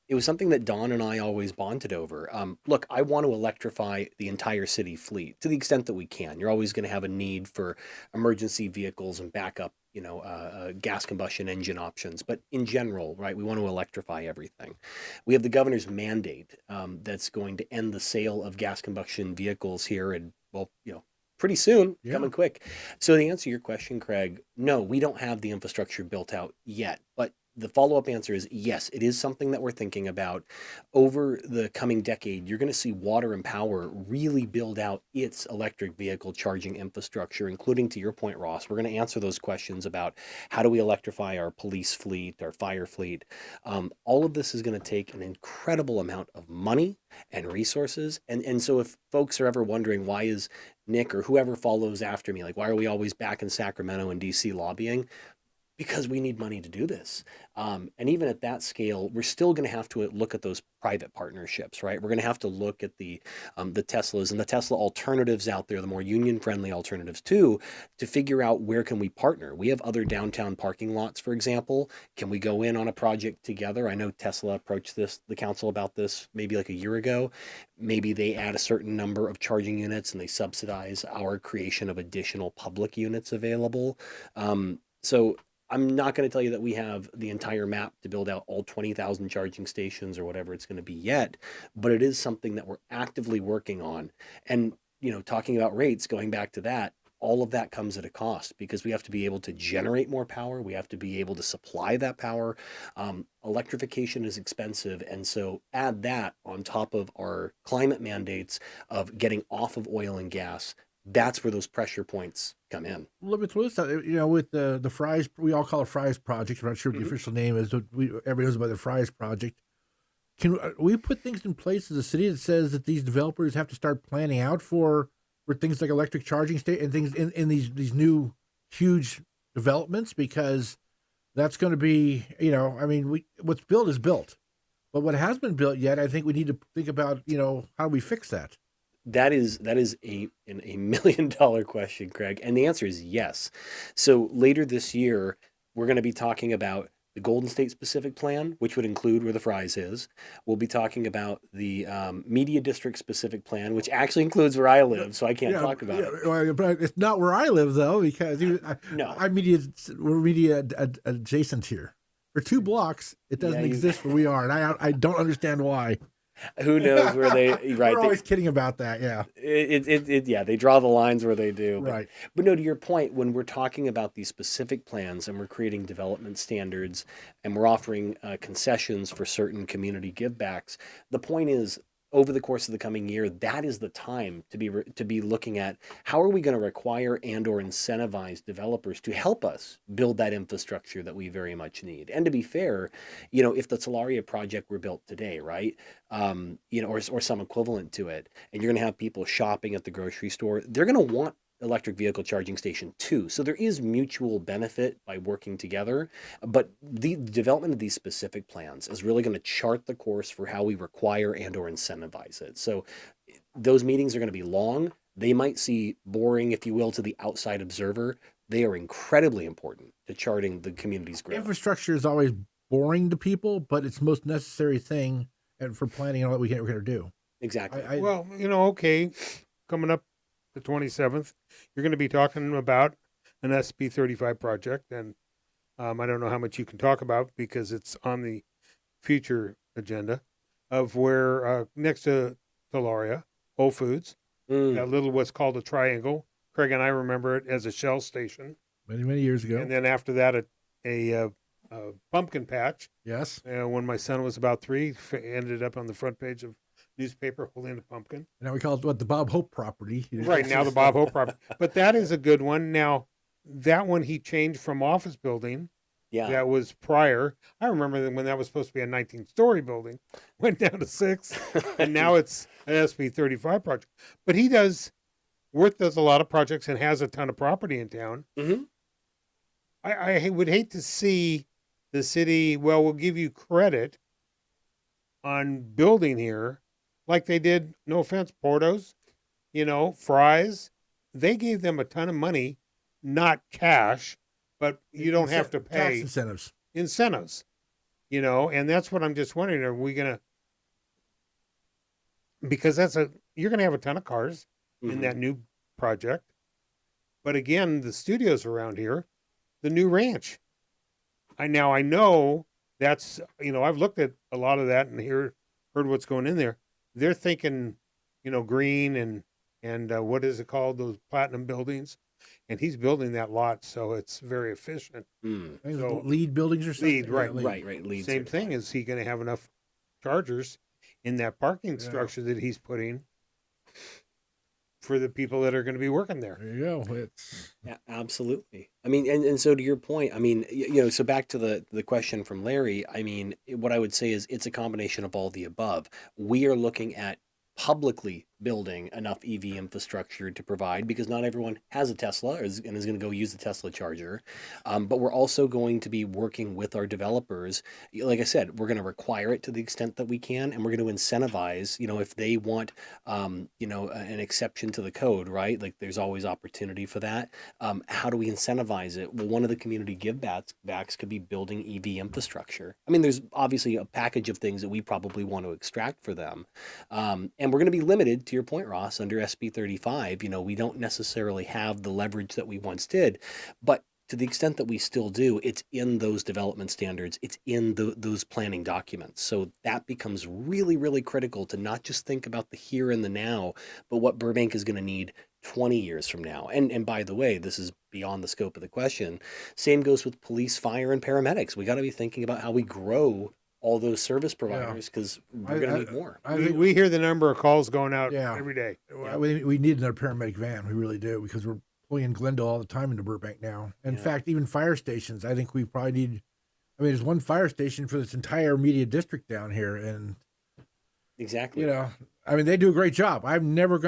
It was something that Don and I always bonded over. Look, I want to electrify the entire city fleet to the extent that we can. You're always going to have a need for emergency vehicles and backup, gas combustion engine options. But in general, right, we want to electrify everything. We have the governor's mandate that's going to end the sale of gas combustion vehicles here and, pretty soon, coming quick. So to answer your question, Craig, no, we don't have the infrastructure built out yet. But the follow-up answer is yes, it is something that we're thinking about. Over the coming decade, you're going to see Water and Power really build out its electric vehicle charging infrastructure, including, to your point, Ross. We're going to answer those questions about how do we electrify our police fleet, our fire fleet. All of this is going to take an incredible amount of money and resources. And so if folks are ever wondering, why is Nick or whoever follows after me, why are we always back in Sacramento and DC lobbying? Because we need money to do this. And even at that scale, we're still going to have to look at those private partnerships, right? We're going to have to look at the Teslas and the Tesla alternatives out there, the more union-friendly alternatives too, to figure out where can we partner. We have other downtown parking lots, for example. Can we go in on a project together? I know Tesla approached the council about this maybe like a year ago. Maybe they add a certain number of charging units and they subsidize our creation of additional public units available. So I'm not going to tell you that we have the entire map to build out all 20,000 charging stations or whatever it's going to be yet, but it is something that we're actively working on. And, talking about rates, going back to that, all of that comes at a cost because we have to be able to generate more power. We have to be able to supply that power. Electrification is expensive. And so add that on top of our climate mandates of getting off of oil and gas. That's where those pressure points come in. With the Fry's, we all call it Fry's Project. I'm not sure what the official name is, but everybody knows about the Fry's Project. Can we put things in place as a city that says that these developers have to start planning out for things like electric charging and things in these new huge developments? Because that's going to be, what's built is built. But what hasn't been built yet, I think we need to think about, how do we fix that? That is a $1 million question, Craig. And the answer is yes. So later this year, we're going to be talking about the Golden State specific plan, which would include where the Fry's is. We'll be talking about the Media District specific plan, which actually includes where I live, so I can't talk about it. Well, but it's not where I live, though, because we're media adjacent here. For 2 blocks, it doesn't exist where we are, and I don't understand why. Who knows where they right? We're always kidding about that. Yeah. Yeah, they draw the lines where they do. Right. But no, to your point, when we're talking about these specific plans and we're creating development standards and we're offering concessions for certain community givebacks, the point is, over the course of the coming year, that is the time to be looking at how are we going to require and or incentivize developers to help us build that infrastructure that we very much need. And to be fair, if the Telaria project were built today, right, or some equivalent to it, and you're going to have people shopping at the grocery store, they're going to want electric vehicle charging station too. So there is mutual benefit by working together, but the development of these specific plans is really going to chart the course for how we require and or incentivize it. So those meetings are going to be long. They might seem boring, if you will, to the outside observer. They are incredibly important to charting the community's growth. Infrastructure is always boring to people, but it's the most necessary thing for planning on what we're going to do. Exactly. Well, okay, coming up the 27th, you're going to be talking about an SB 35 project, and I don't know how much you can talk about because it's on the future agenda of where next to Telaria, Whole Foods, that little what's called a triangle. Craig and I remember it as a Shell station. Many years ago. And then after that, a pumpkin patch. Yes. When my son was about 3, ended up on the front page of newspaper holding a pumpkin. Now we call it the Bob Hope property. Right, now the Bob Hope property. But that is a good one. Now, that one he changed from office building. Yeah. That was prior. I remember when that was supposed to be a 19-story building, went down to 6, and now it's an SB 35 project. But Worth does a lot of projects and has a ton of property in town. Mm-hmm. I would hate to see the city, we'll give you credit on building here, like they did, no offense, Porto's, Fry's. They gave them a ton of money, not cash, but you don't have to pay. Tax incentives, and that's what I'm just wondering. Are we going to, because you're going to have a ton of cars in that new project. But again, the studios around here, the new ranch. I know that's, I've looked at a lot of that and heard what's going in there. They're thinking, green and what is it called? Those platinum buildings. And he's building that lot, so it's very efficient. So, LEED buildings or something? LEED, right. Right. LEED Same thing. Is he going to have enough chargers in that parking structure that he's putting for the people that are going to be working there? There you go. Yeah, absolutely. I mean, and so to your point, I mean, so back to the question from Larry, I mean, what I would say is it's a combination of all the above. We are looking at publicly building enough EV infrastructure to provide, because not everyone has a Tesla and is going to go use the Tesla charger. But we're also going to be working with our developers. Like I said, we're going to require it to the extent that we can, and we're going to incentivize, if they want, an exception to the code, right? Like there's always opportunity for that. How do we incentivize it? Well, one of the community givebacks could be building EV infrastructure. I mean, there's obviously a package of things that we probably want to extract for them. And we're going to be limited, to your point, Ross, under SB 35. We don't necessarily have the leverage that we once did, but to the extent that we still do, it's in those development standards, it's in those planning documents. So that becomes really, really critical to not just think about the here and the now, but what Burbank is going to need 20 years from now. And by the way, this is beyond the scope of the question. Same goes with police, fire, and paramedics. We got to be thinking about how we grow all those service providers, because we're going to need more. We hear the number of calls going out every day. We need another paramedic van. We really do, because we're pulling in Glendale all the time into Burbank now. In fact, even fire stations, I think we probably need. I mean, there's one fire station for this entire media district down here, and exactly. I mean, they do a great job. I've never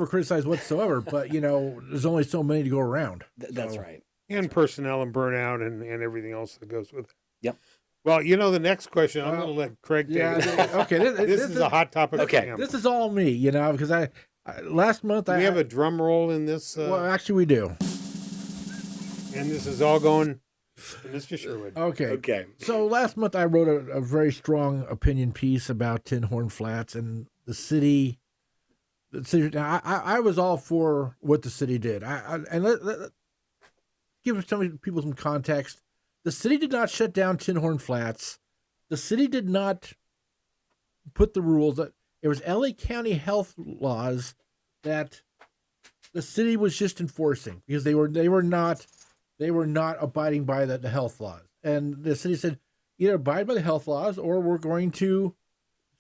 criticized whatsoever, but there's only so many to go around. That's right. And personnel and burnout and everything else that goes with it. Yep. Well, the next question, I'm going to let Craig take it. Okay. This is a hot topic. Okay. This is all me, because I last month we have a drum roll in this. Well, actually, we do. And this is all going to Mr. Sherwood. Okay. So last month I wrote a very strong opinion piece about Tin Horn Flats and the city. Now, I was all for what the city did. Let give some people some context. The city did not shut down Tin Horn Flats. The city did not put the rules that It was LA County health laws that the city was just enforcing because they were not abiding by the health laws. And the city said, either abide by the health laws or we're going to,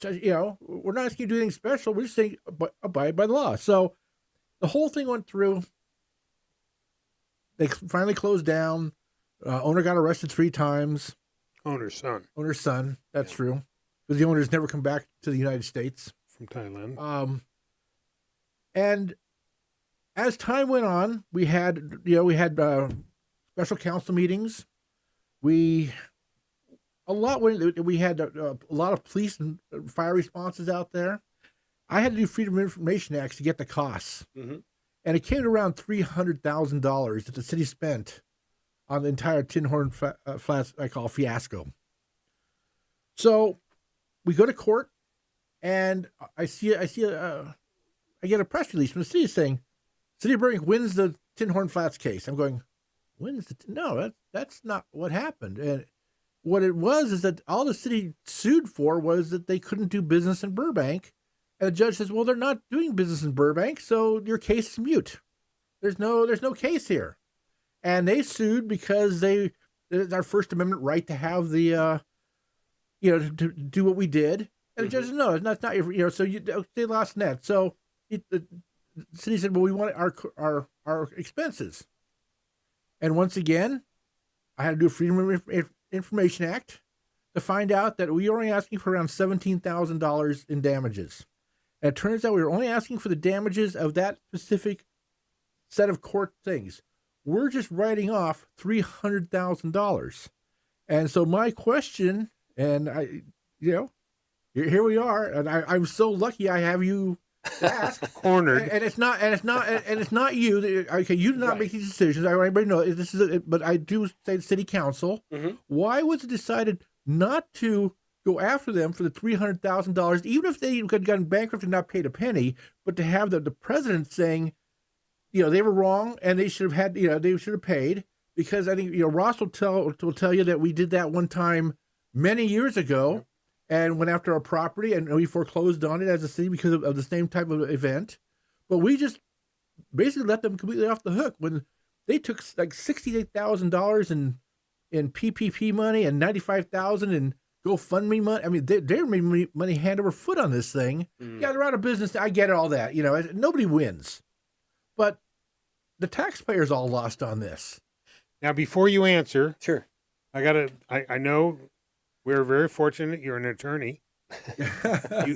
we're not asking you to do anything special. We're just saying abide by the law. So the whole thing went through. They finally closed down. Owner got arrested 3 times. Owner's son. That's true. Because the owner's never come back to the United States. From Thailand. And as time went on, we had special council meetings. We had a lot of police and fire responses out there. I had to do Freedom of Information Acts to get the costs. Mm-hmm. And it came to around $300,000 that the city spent on the entire Tin Horn Flats, I call fiasco. So we go to court, and I get a press release from the city saying, City of Burbank wins the Tin Horn Flats case. I'm going, no, that's not what happened. And what it was is that all the city sued for was that they couldn't do business in Burbank. And the judge says, well, they're not doing business in Burbank, so your case is mute. There's no case here. And they sued because it's our First Amendment right to have the, to do what we did. And the judge said, no, that's not your, so they lost net. So the city said, well, we want our expenses. And once again, I had to do a Freedom of Information Act to find out that we were only asking for around $17,000 in damages. And it turns out we were only asking for the damages of that specific set of court things. We're just writing off $300,000. And so my question, and here we are, and I'm so lucky I have you ask. Cornered. And it's not you. Okay, you do not make these decisions. I want everybody to know this is but I do say the city council. Mm-hmm. Why was it decided not to go after them for the $300,000, even if they had gotten bankrupt and not paid a penny, but to have the president saying, they were wrong and they should have had, they should have paid, because I think, Ross will tell you that we did that one time many years ago and went after our property and we foreclosed on it as a city because of the same type of event. But we just basically let them completely off the hook when they took like $68,000 in PPP money and $95,000 in GoFundMe money. I mean, they made money hand over foot on this thing. Yeah, they're out of business. I get all that. Nobody wins. But the taxpayers all lost on this. Now, before you answer, sure, I know we're very fortunate you're an attorney.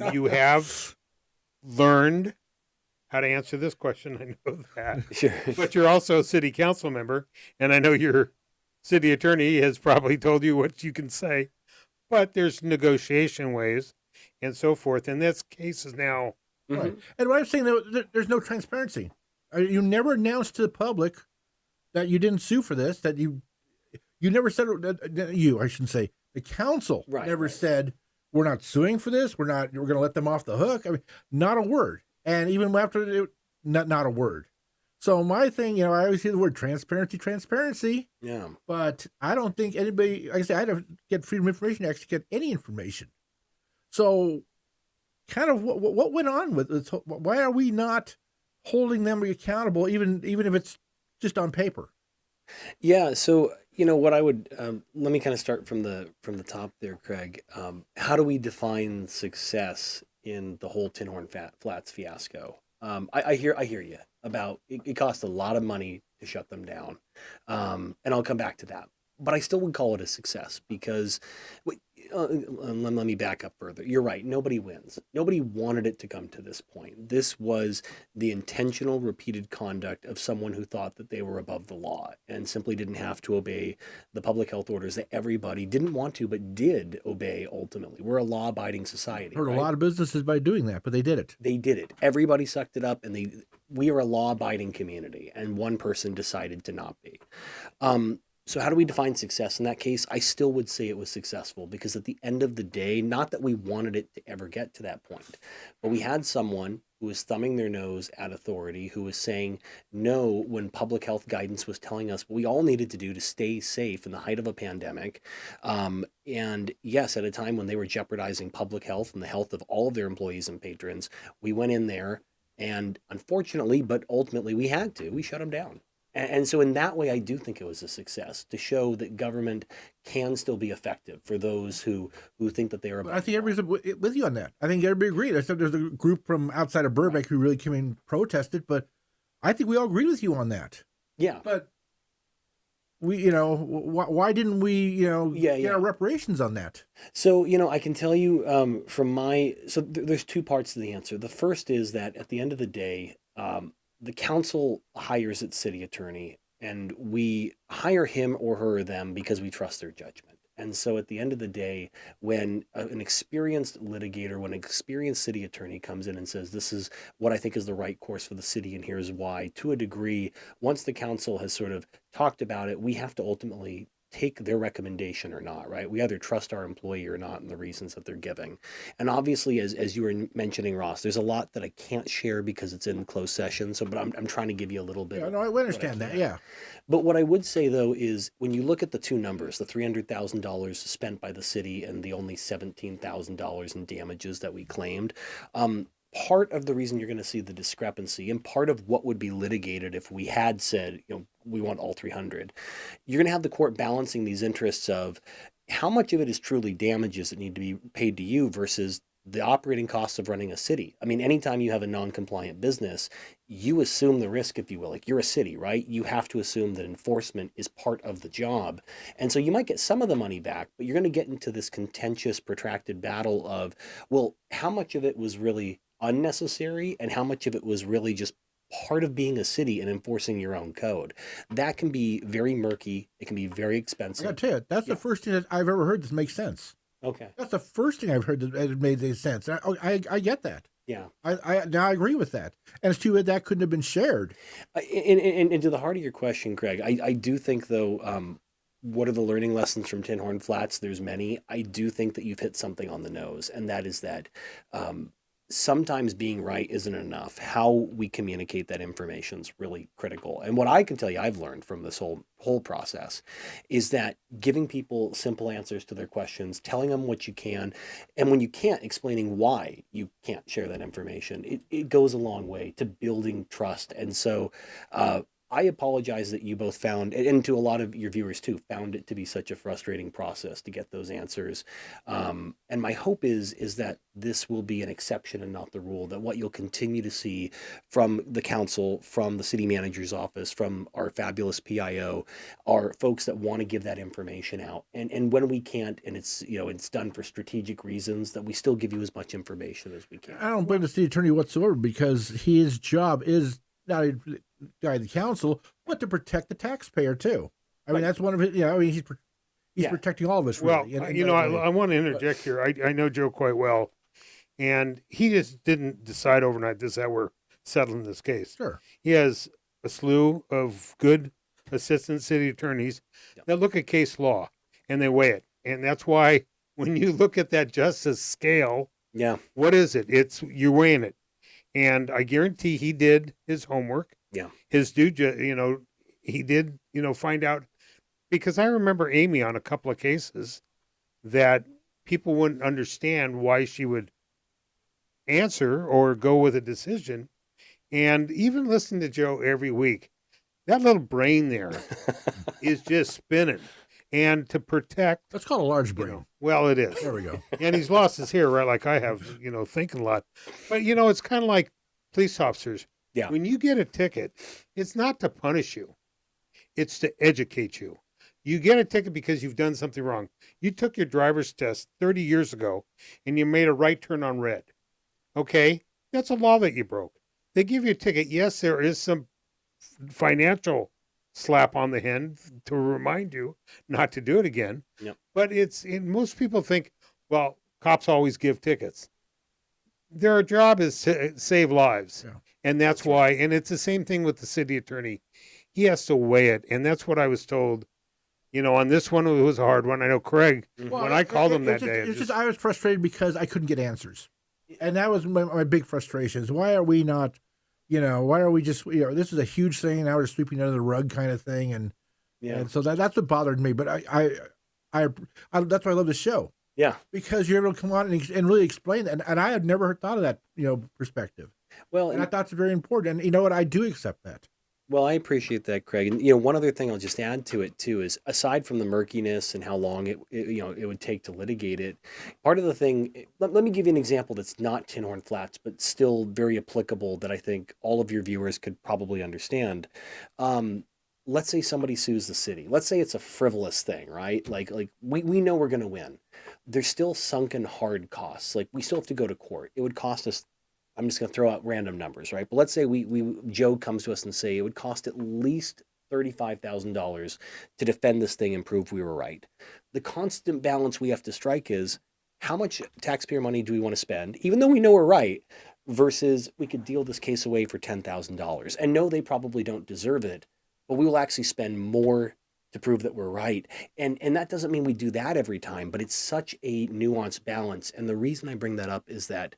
you have learned how to answer this question. I know that. Sure. But you're also a city council member, and I know your city attorney has probably told you what you can say. But there's negotiation ways and so forth. And this case is now... Right. Mm-hmm. And what I'm saying, there's no transparency. You never announced to the public that you didn't sue for this, that you never said, I shouldn't say, the council never said, we're not suing for this, we're going to let them off the hook. I mean, not a word. And even after it, not a word. So my thing, I always hear the word transparency. Yeah. But I don't think anybody, like I said, I had to get Freedom of Information Act to get any information. So kind of what went on with this? Why are we not holding them accountable, even if it's just on paper? Yeah. So, what I would, let me kind of start from the top there, Craig. How do we define success in the whole Tin Horn Flats fiasco? I hear you about it cost a lot of money to shut them down. And I'll come back to that. But I still would call it a success because, let me back up further. You're right. Nobody wins. Nobody wanted it to come to this point. This was the intentional, repeated conduct of someone who thought that they were above the law and simply didn't have to obey the public health orders that everybody didn't want to, but did obey ultimately. We're a law-abiding society. Hurt a lot of businesses by doing that, but they did it. They did it. Everybody sucked it up, and we are a law-abiding community, and one person decided to not be. So how do we define success in that case? I still would say it was successful because at the end of the day, not that we wanted it to ever get to that point, but we had someone who was thumbing their nose at authority, who was saying no when public health guidance was telling us what we all needed to do to stay safe in the height of a pandemic. And yes, at a time when they were jeopardizing public health and the health of all of their employees and patrons, we went in there and unfortunately, but ultimately we shut them down. And so in that way, I do think it was a success to show that government can still be effective for those who think that they are. I think everybody's with you on that. I think everybody agreed. I said there's a group from outside of Burbank who really came in and protested, but I think we all agree with you on that. Yeah. But we, why didn't we, get our reparations on that? So, I can tell you there's two parts to the answer. The first is that at the end of the day, the council hires its city attorney, and we hire him or her or them because we trust their judgment. And so at the end of the day, when an experienced litigator, when an experienced city attorney comes in and says, this is what I think is the right course for the city and here's why, to a degree, once the council has sort of talked about it, we have to ultimately take their recommendation or not, right? We either trust our employee or not and the reasons that they're giving. And obviously, as you were mentioning, Ross, there's a lot that I can't share because it's in closed session. But I'm trying to give you a little bit. Yeah, no, I understand that. Yeah. But what I would say, though, is when you look at the two numbers, the $300,000 spent by the city and the only $17,000 in damages that we claimed, part of the reason you're going to see the discrepancy and part of what would be litigated if we had said, we want all 300, you're going to have the court balancing these interests of how much of it is truly damages that need to be paid to you versus the operating costs of running a city. I mean, anytime you have a non-compliant business, you assume the risk, if you will. Like, you're a city, right? You have to assume that enforcement is part of the job. And so you might get some of the money back, but you're going to get into this contentious, protracted battle of, well, how much of it was really unnecessary and how much of it was really just part of being a city and enforcing your own code. That can be very murky. It can be very expensive. I gotta tell you, that's the first thing that I've ever heard that makes sense. Okay. That's the first thing I've heard that made any sense. I get that. Yeah. I agree with that. And it's too bad that couldn't have been shared. And to the heart of your question, Craig, I do think, though, what are the learning lessons from Tin Horn Flats? There's many. I do think that you've hit something on the nose, and that is that sometimes being right isn't enough. How we communicate that information is really critical. And what I can tell you I've learned from this whole process is that giving people simple answers to their questions, telling them what you can, and when you can't, explaining why you can't share that information, it goes a long way to building trust. And so I apologize that you both found, and to a lot of your viewers too, found it to be such a frustrating process to get those answers. And my hope is that this will be an exception and not the rule, that what you'll continue to see from the council, from the city manager's office, from our fabulous PIO, are folks that want to give that information out. And when we can't, and it's done for strategic reasons, that we still give you as much information as we can. I don't blame the city attorney whatsoever, because his job is not to guide the council, but to protect the taxpayer too. I mean, that's one of his. He's protecting all of us. Really. Well, I want to interject here. I know Joe quite well, and he just didn't decide overnight this is how we're settling this case. Sure, he has a slew of good assistant city attorneys that look at case law and they weigh it, and that's why when you look at that justice scale, what is it? You're weighing it. And I guarantee he did his homework. Yeah. His he did, find out, because I remember Amy on a couple of cases that people wouldn't understand why she would answer or go with a decision. And even listening to Joe every week, that little brain there is just spinning. And to protect. That's called a large brain. Well, it is. There we go. And he's lost his hair, right? Like I have, thinking a lot. But, it's kind of like police officers. Yeah. When you get a ticket, it's not to punish you. It's to educate you. You get a ticket because you've done something wrong. You took your driver's test 30 years ago and you made a right turn on red. Okay? That's a law that you broke. They give you a ticket. Yes, there is some financial slap on the hand to remind you not to do it again. Yep. But most people think, well, cops always give tickets. Their job is to save lives. Yeah. And that's why, and it's the same thing with the city attorney. He has to weigh it. And that's what I was told. On this one, it was a hard one. I know Craig, when I called him that day. I was frustrated because I couldn't get answers. And that was my big frustration is why are we not, why are we just, this is a huge thing. Now we're just sweeping under the rug kind of thing. And so that's what bothered me. But I that's why I love the show. Yeah. Because you're able to come on and really explain that. And I had never thought of that, perspective. Well, and I thought it's very important. And you know what? I do accept that. Well, I appreciate that, Craig. And one other thing I'll just add to it too is aside from the murkiness and how long it would take to litigate it, part of the thing. Let me give you an example that's not Tin Horn Flats, but still very applicable that I think all of your viewers could probably understand. Let's say somebody sues the city. Let's say it's a frivolous thing, right? Like we know we're going to win. There's still sunken hard costs. Like we still have to go to court. It would cost us. I'm just going to throw out random numbers, right? But let's say Joe comes to us and say it would cost at least $35,000 to defend this thing and prove we were right. The constant balance we have to strike is how much taxpayer money do we want to spend, even though we know we're right, versus we could deal this case away for $10,000. And no, they probably don't deserve it, but we will actually spend more to prove that we're right. And that doesn't mean we do that every time, but it's such a nuanced balance. And the reason I bring that up is that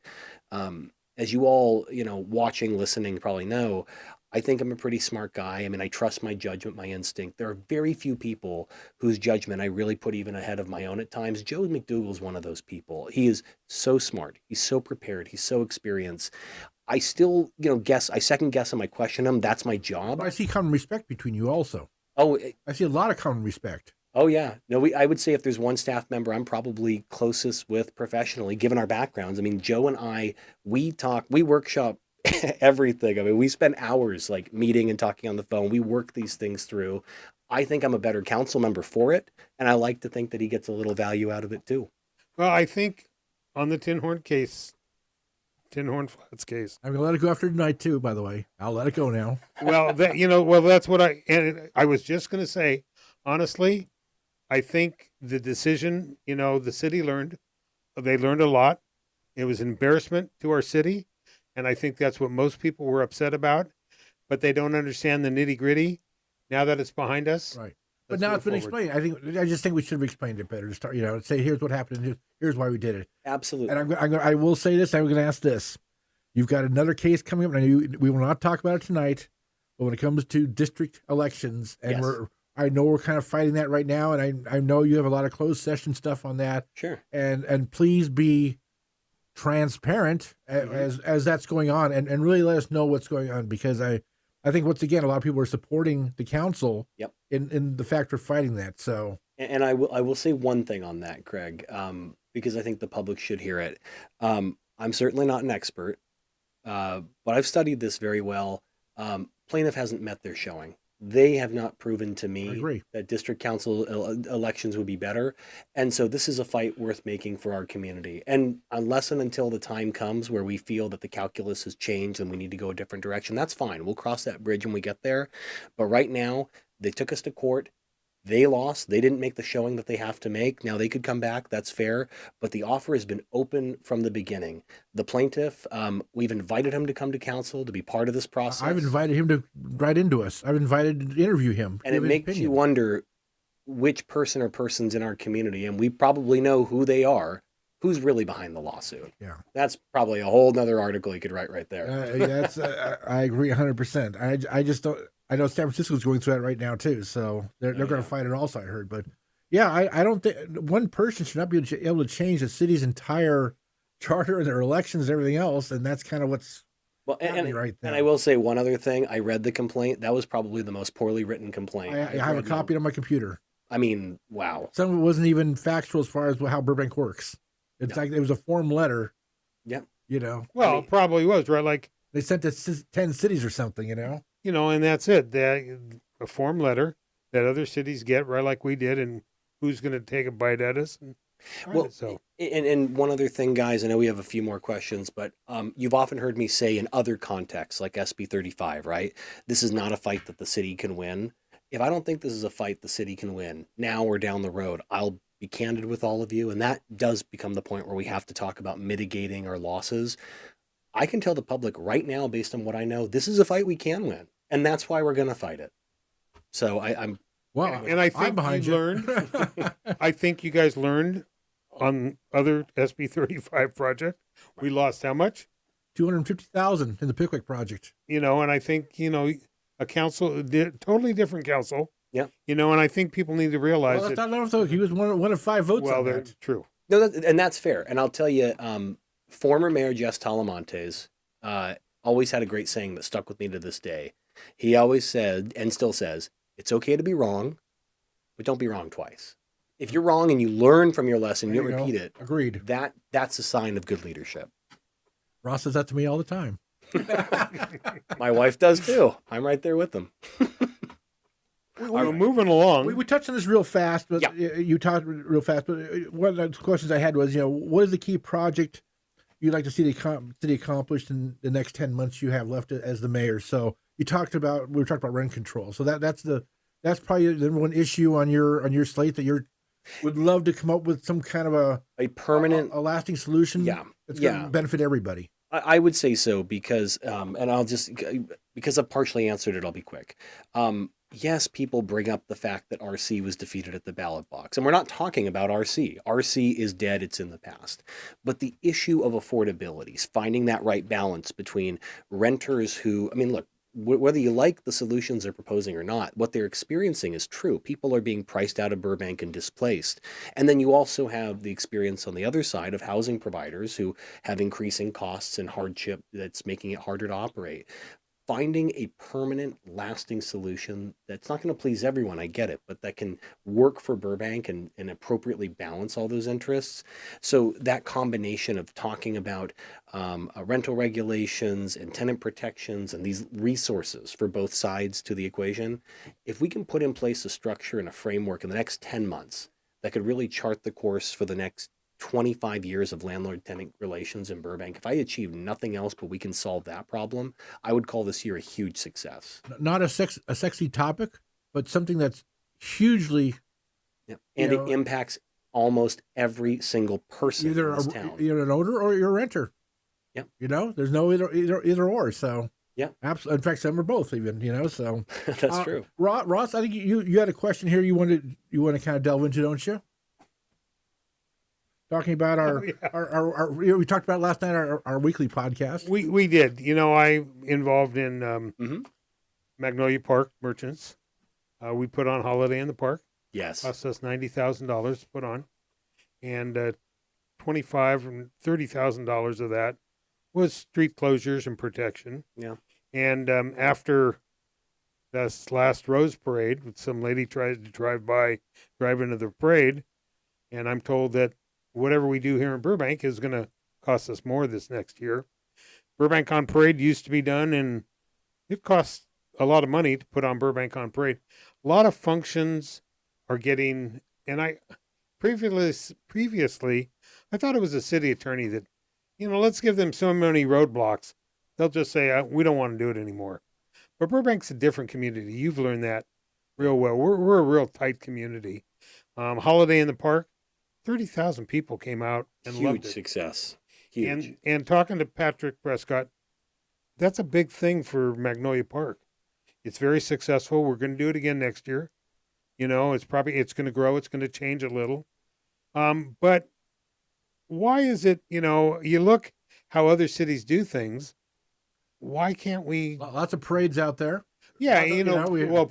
as you all, watching, listening probably know, I think I'm a pretty smart guy. I mean, I trust my judgment, my instinct. There are very few people whose judgment I really put even ahead of my own at times. Joe McDougal is one of those people. He is so smart. He's so prepared. He's so experienced. I still, I second guess him. I question him. That's my job. I see common respect between you also. Oh, I see a lot of common respect. Oh, yeah. No, I would say if there's one staff member I'm probably closest with professionally, given our backgrounds. I mean, Joe and I, we workshop everything. I mean, we spend hours like meeting and talking on the phone. We work these things through. I think I'm a better council member for it. And I like to think that he gets a little value out of it too. Well, I think on the Tin Horn Flats case. I'm going to let it go after tonight too, by the way. I'll let it go now. Well, that's what I was just going to say, honestly. I think the decision, the city they learned a lot. It was an embarrassment to our city. And I think that's what most people were upset about, but they don't understand the nitty gritty now that it's behind us. Right. But now it's been explained. I just think we should have explained it better to start, say, here's what happened. Here's why we did it. Absolutely. And I will say this. I'm going to ask this. You've got another case coming up. And we will not talk about it tonight, but when it comes to district elections, and yes. I know we're kind of fighting that right now, and I know you have a lot of closed session stuff on that. Sure. And please be transparent as that's going on, and really let us know what's going on, because I think once again a lot of people are supporting the council. Yep. In the fact of fighting that. So. And I will say one thing on that, Craig, because I think the public should hear it. I'm certainly not an expert, but I've studied this very well. Plaintiff hasn't met their showing. They have not proven to me that district council elections would be better. And so this is a fight worth making for our community. And unless and until the time comes where we feel that the calculus has changed and we need to go a different direction, that's fine. We'll cross that bridge when we get there. But right now, they took us to court. They lost. They didn't make the showing that they have to make. Now they could come back. That's fair. But the offer has been open from the beginning. The plaintiff, we've invited him to come to council to be part of this process. I've invited him to write into us. I've invited to interview him. And it makes you wonder which person or persons in our community, and we probably know who they are, who's really behind the lawsuit. Yeah. That's probably a whole nother article you could write right there. I agree 100%. I just don't. I know San Francisco's going through that right now too, so they're going to fight it also. I heard, but yeah, I don't think one person should not be able to change the city's entire charter and their elections and everything else, and that's kind of what's happening right there. And I will say one other thing. I read the complaint. That was probably the most poorly written complaint. I have a copy on my computer. I mean, wow. Some of it wasn't even factual as far as how Burbank works. It's like it was a form letter. Yeah. Well, it probably was, right? Like they sent to 10 cities or something, and that's it. A form letter that other cities get, right, like we did, and who's going to take a bite at us? And one other thing, guys, I know we have a few more questions, but you've often heard me say in other contexts, like SB 35, right? This is not a fight that the city can win. If I don't think this is a fight the city can win, now or down the road, I'll be candid with all of you, and that does become the point where we have to talk about mitigating our losses. I can tell the public right now, based on what I know, this is a fight we can win, and that's why we're going to fight it. So I'm well, and I think you learned. I think you guys learned on other SB 35 project, we lost how much? 250,000 in the Pickwick project. And I think, a council, totally different council. Yeah. And I think people need to realize Well, that. that's not enough, though. He was one of 5 votes Well, on that's that. true. No, and that's fair. And I'll tell you, former Mayor Jess Talamontes always had a great saying that stuck with me to this day. He always said, and still says, it's okay to be wrong, but don't be wrong twice. If you're wrong and you learn from your lesson, you don't repeat it. Agreed. That's a sign of good leadership. Ross says that to me all the time. My wife does too. I'm right there with them. We're moving along. We touched on this real fast, but Yeah. you talked real fast. But one of the questions I had was, what is the key project you'd like to see the city accomplished in the next 10 months you have left as the mayor? So we were talking about rent control. So that's probably the number one issue on your slate that you would love to come up with some kind of A permanent, a lasting solution. Yeah. That's going to benefit everybody. I would say so because, and I'll just, because I've partially answered it, I'll be quick. Yes, people bring up the fact that RC was defeated at the ballot box. And we're not talking about RC. RC is dead. It's in the past. But the issue of affordability, finding that right balance between renters who, look, whether you like the solutions they're proposing or not, what they're experiencing is true. People are being priced out of Burbank and displaced. And then you also have the experience on the other side of housing providers who have increasing costs and hardship that's making it harder to operate. Finding a permanent, lasting solution that's not going to please everyone, I get it, but that can work for Burbank and appropriately balance all those interests. So that combination of talking about rental regulations and tenant protections and these resources for both sides to the equation, if we can put in place a structure and a framework in the next 10 months that could really chart the course for the next 25 years of landlord-tenant relations in Burbank, if I achieve nothing else but we can solve that problem, I would call this year a huge success. Not a sexy topic, but something that's hugely... Yeah. And it impacts almost every single person in this town. You're an owner or you're a renter. Yeah. There's no either or. So yeah, absolutely. In fact, some are both even. So that's true. Ross, I think you had a question here you want to kind of delve into, don't you? Talking about our we talked about last night our weekly podcast. We did. I involved in Magnolia Park Merchants. We put on Holiday in the Park. Yes. Cost us $90,000 to put on, and $25,000 and $30,000 of that was street closures and protection. Yeah. And after this last Rose Parade, some lady tried to drive into the parade, and I'm told that whatever we do here in Burbank is going to cost us more this next year. Burbank on Parade used to be done, and it costs a lot of money to put on Burbank on Parade. A lot of functions are getting, and I previously I thought it was a city attorney that, let's give them so many roadblocks. They'll just say, we don't want to do it anymore. But Burbank's a different community. You've learned that real well. We're a real tight community. Holiday in the Park, 30,000 people came out and loved it. Huge success. Huge. And talking to Patrick Prescott, that's a big thing for Magnolia Park. It's very successful. We're going to do it again next year. It's going to grow. It's going to change a little. But why is it, you look how other cities do things. Why can't we? Lots of parades out there. Yeah, parades, Memorial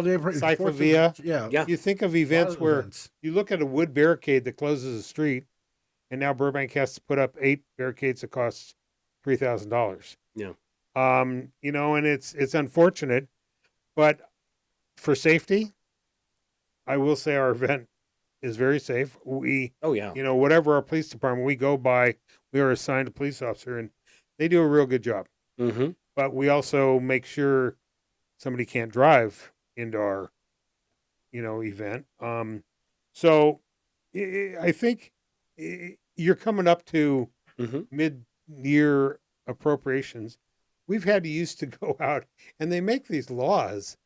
Day parade, cyclovia. Yeah. You think of events where you look at a wood barricade that closes a street, and now Burbank has to put up 8 barricades that cost $3,000. Yeah. And it's unfortunate, but for safety, I will say our event is very safe. Whatever our police department we go by, we are assigned a police officer, and they do a real good job. Mm-hmm. But we also make sure somebody can't drive into our, event. So I think you're coming up to mid-year appropriations. We've used to go out, and they make these laws.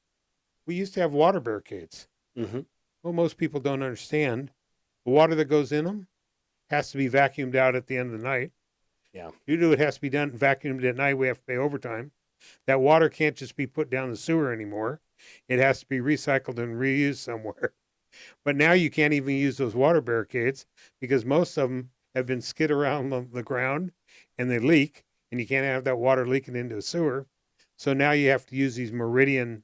We used to have water barricades. Mm-hmm. Well, most people don't understand. The water that goes in them has to be vacuumed out at the end of the night. Yeah. Due to it has to be done vacuumed at night, we have to pay overtime. That water can't just be put down the sewer anymore. It has to be recycled and reused somewhere. But now you can't even use those water barricades because most of them have been skid around the ground and they leak, and you can't have that water leaking into a sewer. So now you have to use these Meridian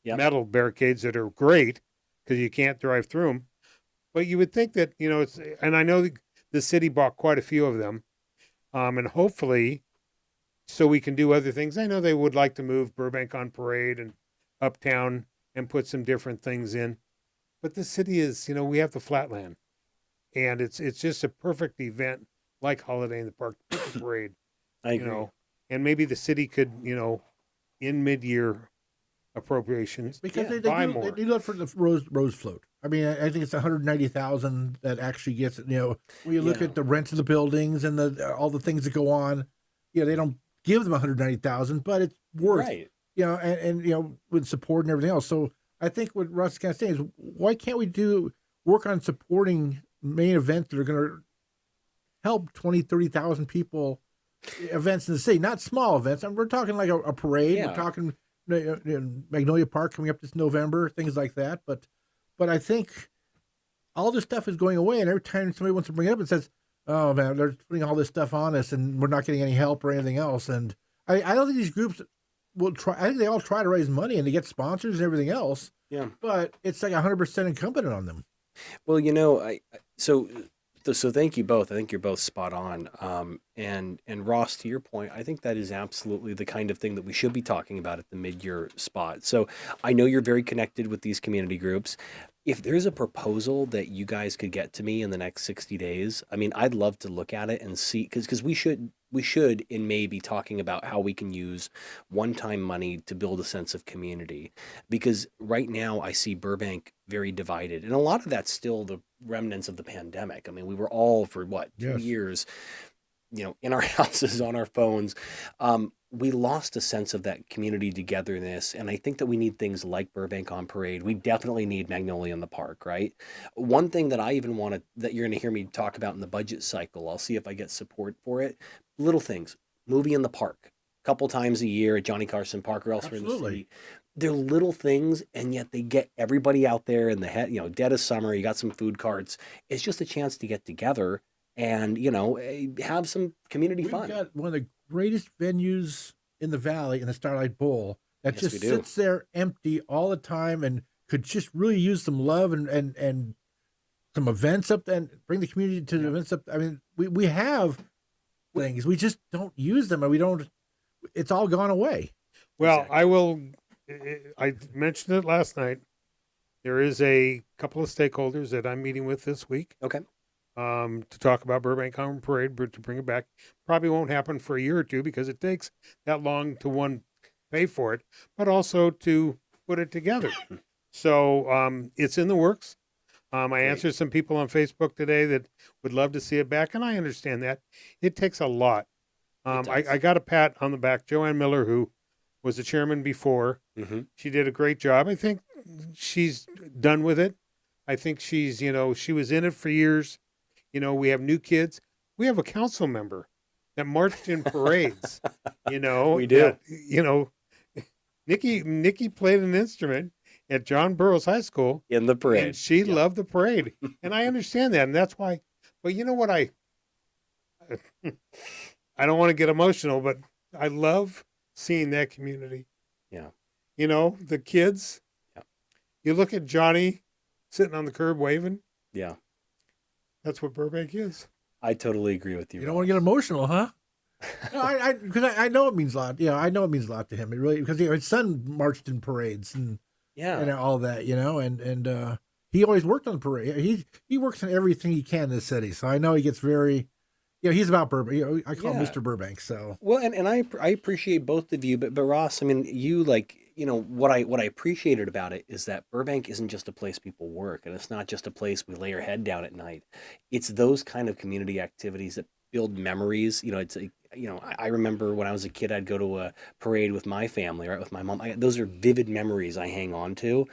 metal barricades that are great because you can't drive through them. But you would think that, and I know the city bought quite a few of them, and hopefully so we can do other things. I know they would like to move Burbank on Parade and Uptown and put some different things in. But the city is, we have the flatland. And it's just a perfect event like Holiday in the Park, put the parade. I agree. And maybe the city could, in mid-year appropriations, because they buy do, more. They do that for the rose float. I mean, I think it's 190,000 that actually gets it. When you look at the rents of the buildings and all the things that go on, they don't give them 190,000, but it's worth, and with support and everything else. So I think what Russ is kind of saying is, why can't we work on supporting main events that are going to help 20, 30,000 people, events in the city, not small events. We're talking like a parade. We're talking Magnolia Park coming up this November, things like that. But I think all this stuff is going away, and every time somebody wants to bring it up, it says, "Oh man, they're putting all this stuff on us, and we're not getting any help or anything else." And I don't think these groups will try. I think they all try to raise money and to get sponsors and everything else. Yeah. But it's like 100% incumbent on them. Well, so thank you both. I think you're both spot on. And Ross, to your point, I think that is absolutely the kind of thing that we should be talking about at the mid-year spot. So I know you're very connected with these community groups. If there's a proposal that you guys could get to me in the next 60 days, I mean, I'd love to look at it and see, because we should in May be talking about how we can use one-time money to build a sense of community. Because right now I see Burbank very divided. And a lot of that's still the remnants of the pandemic. I mean, we were all for 2 years, in our houses, on our phones. We lost a sense of that community togetherness. And I think that we need things like Burbank on Parade. We definitely need Magnolia in the Park, right? One thing that I even that you're going to hear me talk about in the budget cycle, I'll see if I get support for it. Little things, movie in the park, a couple times a year at Johnny Carson Park or elsewhere in the city. They're little things, and yet they get everybody out there in the dead of summer. You got some food carts. It's just a chance to get together and, have some community fun. We've got one of the greatest venues in the valley in the Starlight Bowl that just sits there empty all the time and could just really use some love and some events up and bring the community to the events up. I mean, we have things, we just don't use them, and it's all gone away. Well, I mentioned it last night. There is a couple of stakeholders that I'm meeting with this week. Okay. To talk about Burbank on Parade, to bring it back. Probably won't happen for a year or two because it takes that long to pay for it, but also to put it together. So it's in the works. I answered some people on Facebook today that would love to see it back, and I understand that. It takes a lot. I got a pat on the back. Joanne Miller, who was the chairman before, she did a great job. I think she's done with it. I think she's, she was in it for years. We have new kids. We have a council member that marched in parades. We do. Nikki played an instrument at John Burroughs High School in the parade. And she loved the parade. And I understand that. And that's why, but you know what I don't want to get emotional, but I love seeing that community. Yeah. The kids. Yeah. You look at Johnny sitting on the curb waving. Yeah. That's what Burbank is. I totally agree with you. You don't want to get emotional, huh? No, because I know it means a lot. I know it means a lot to him. It really, because his son marched in parades and all that, and he always worked on parade. He works on everything he can in the city. So I know he gets very, he's about Burbank. I call him Mr. Burbank. So and I appreciate both of you, but Ross, I mean, you what I appreciated about it is that Burbank isn't just a place people work, and it's not just a place we lay our head down at night. It's those kind of community activities that build memories. I remember when I was a kid, I'd go to a parade with my family, right, with my mom. Those are vivid memories I hang on to.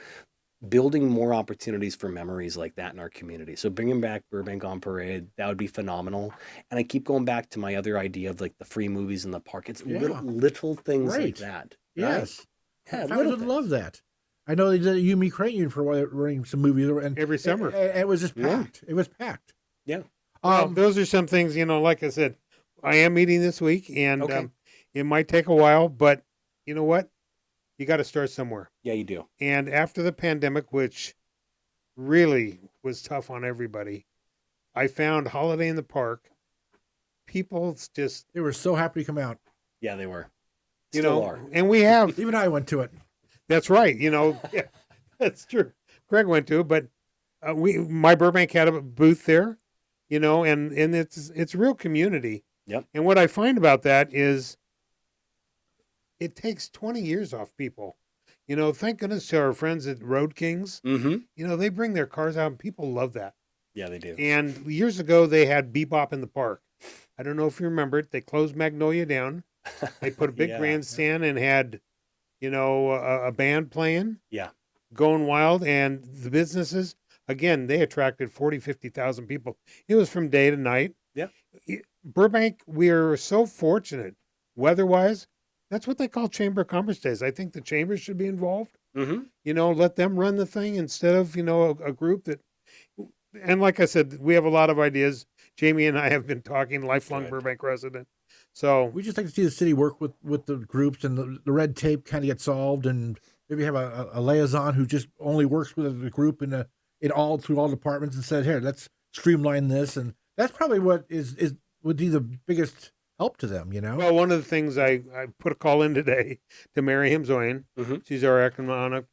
Building more opportunities for memories like that in our community. So bringing back Burbank on Parade, that would be phenomenal. And I keep going back to my other idea of the free movies in the park. It's little things like that. Yes. Yeah, I would love that. I know they did a Yumi Crane for a while, running some movies, and Every summer. and it was just packed. It was packed. Yeah. Well, those are some things, like I said, I am meeting this week, and Okay. it might take a while, but you know what? You got to start somewhere. Yeah, you do. And after the pandemic, which really was tough on everybody, I found Holiday in the Park. People just, They were so happy to come out. Yeah, they were. you Still know, are. and we have, Even I went to it. that's right, yeah, that's true. Greg went to it, but my Burbank had a booth there, and it's real community. Yep. And what I find about that is it takes 20 years off people. Thank goodness to our friends at Road Kings. Mm-hmm. They bring their cars out and people love that. Yeah, they do. And years ago, they had Bebop in the Park. I don't know if you remember it. They closed Magnolia down. They put a big Yeah. grandstand and had, a band playing. Yeah. Going wild. And the businesses, again, they attracted 40, 50,000 people. It was from day to night. Yeah. Burbank, we are so fortunate weather-wise. That's what they call Chamber of Commerce Days. I think the Chamber should be involved. Mm-hmm. Let them run the thing instead of, a group that, and like I said, we have a lot of ideas. Jamie and I have been talking, lifelong Good. Burbank resident. So We just like to see the city work with the groups, and the red tape kind of get solved, and maybe have a liaison who just only works with the group in all through all departments, and said, "Here, let's streamline this." And that's probably what would be the biggest help to them. well, one of the things I put a call in today to Mary Himzoyan. Mhm. She's our economic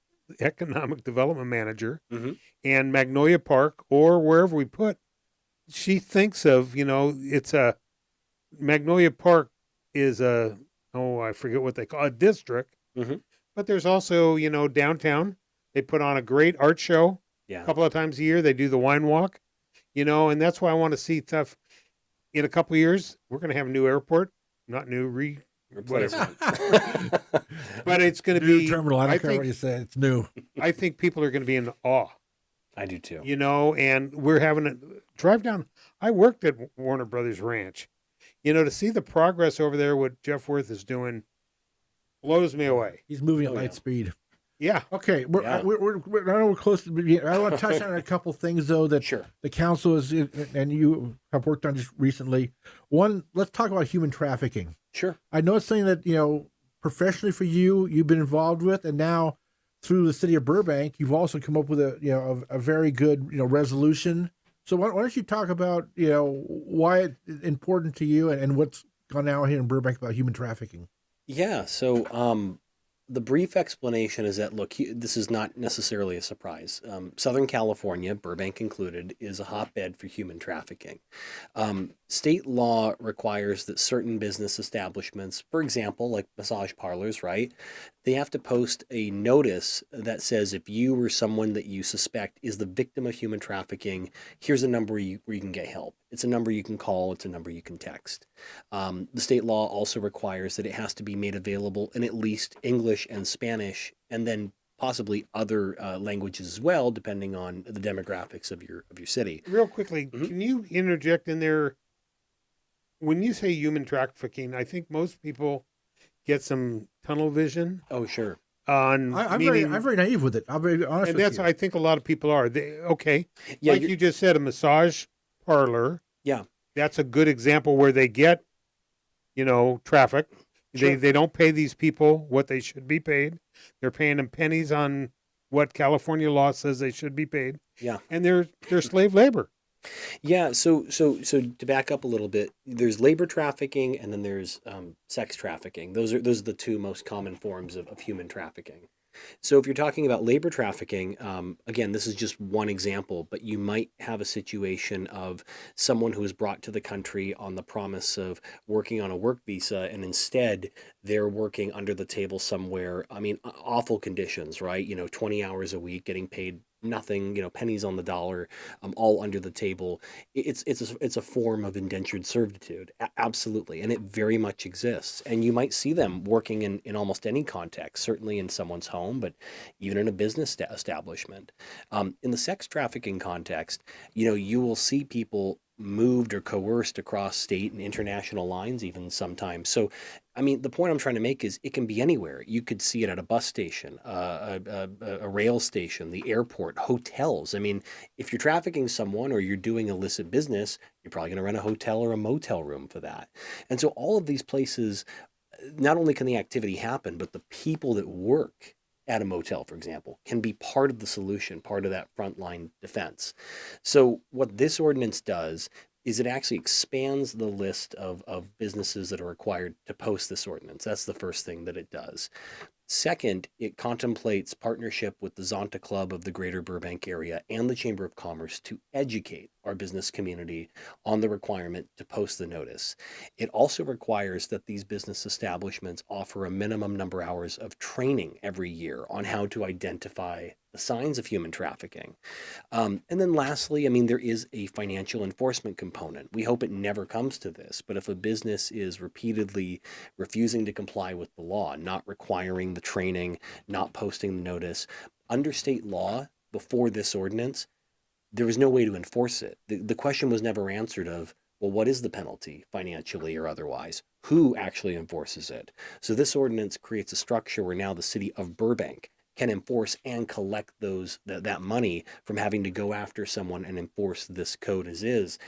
development manager. Mhm. And Magnolia Park, or wherever we put, she thinks of, it's a, Magnolia Park is I forget what they call a district. Mhm. But there's also, downtown, they put on a great art show Yeah. a couple of times a year. They do the wine walk, and that's why I want to see stuff. In a couple of years, we're going to have a new airport, not new, whatever. But it's going to New be, terminal. I don't I care think- what you say. It's new. I think people are going to be in awe. I do too. And we're having a drive down. I worked at Warner Brothers Ranch, to see the progress over there, what Jeff Worth is doing blows me away. He's moving at Oh, light yeah. speed. Yeah. Okay, Yeah. I know we're close to the beginning. I want to touch on a couple things though that Sure. the council is, and you have worked on just recently. One, let's talk about human trafficking. Sure. I know it's something that professionally for you've been involved with, and now through the city of Burbank, you've also come up with a very good resolution. So why don't you talk about why it's important to you and what's gone out here in Burbank about human trafficking? Yeah. So the brief explanation is that, look, this is not necessarily a surprise. Southern California, Burbank included, is a hotbed for human trafficking. State law requires that certain business establishments, for example, like massage parlors, right, they have to post a notice that says if you or someone that you suspect is the victim of human trafficking, here's a number where you can get help. It's a number you can call. It's a number you can text. The state law also requires that it has to be made available in at least English and Spanish, and then possibly other languages as well, depending on the demographics of your city. Real quickly, Mhm. can you interject in there? When you say human trafficking, I think most people get some tunnel vision Oh, sure. on I'm meaning, very naive with it. I'm very honest and with that's you. I think a lot of people are. Okay, Yeah. like you just said, a massage parlor. Yeah. That's a good example where they get, traffic. Sure. They don't pay these people what they should be paid. They're paying them pennies on what California law says they should be paid. Yeah. And they're slave labor. Yeah, so to back up a little bit, there's labor trafficking and then there's sex trafficking. Those are the two most common forms of human trafficking. So if you're talking about labor trafficking, again, this is just one example, but you might have a situation of someone who is brought to the country on the promise of working on a work visa, and instead they're working under the table somewhere. I mean, awful conditions, right? 20 hours a week, getting paid nothing, pennies on the dollar, all under the table. It's a form of indentured servitude, absolutely, and it very much exists. And you might see them working in almost any context, certainly in someone's home, but even in a business establishment. In the sex trafficking context, you will see people moved or coerced across state and international lines even sometimes. So, I mean, the point I'm trying to make is it can be anywhere. You could see it at a bus station, a rail station, the airport, hotels. I mean, if you're trafficking someone or you're doing illicit business, you're probably going to rent a hotel or a motel room for that. And so all of these places, not only can the activity happen, but the people that work at a motel, for example, can be part of the solution, part of that frontline defense. So what this ordinance does is it actually expands the list of businesses that are required to post this ordinance. That's the first thing that it does. Second, it contemplates partnership with the Zonta Club of the Greater Burbank area and the Chamber of Commerce to educate our business community on the requirement to post the notice. It also requires that these business establishments offer a minimum number of hours of training every year on how to identify the signs of human trafficking. And then lastly, I mean, there is a financial enforcement component. We hope it never comes to this, but if a business is repeatedly refusing to comply with the law, not requiring the training, not posting the notice, under state law before this ordinance, there was no way to enforce it. The question was never answered of, well, what is the penalty financially or otherwise? Who actually enforces it? So this ordinance creates a structure where now the city of Burbank can enforce and collect that money from having to go after someone and enforce this code as is.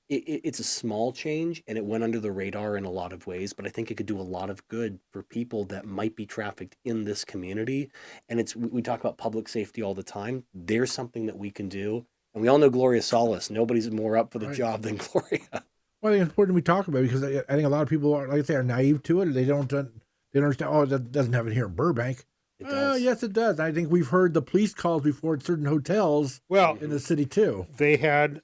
It's a small change and it went under the radar in a lot of ways, but I think it could do a lot of good for people that might be trafficked in this community. And we talk about public safety all the time. There's something that we can do. And we all know Gloria Solis. Nobody's more up for the job than Gloria. Well, I think it's important we talk about it because I think a lot of people are, like I say, are naive to it. They don't understand, oh, that doesn't have it here in Burbank. It does. Yes, it does. I think we've heard the police calls before at certain hotels in the city, too. They had,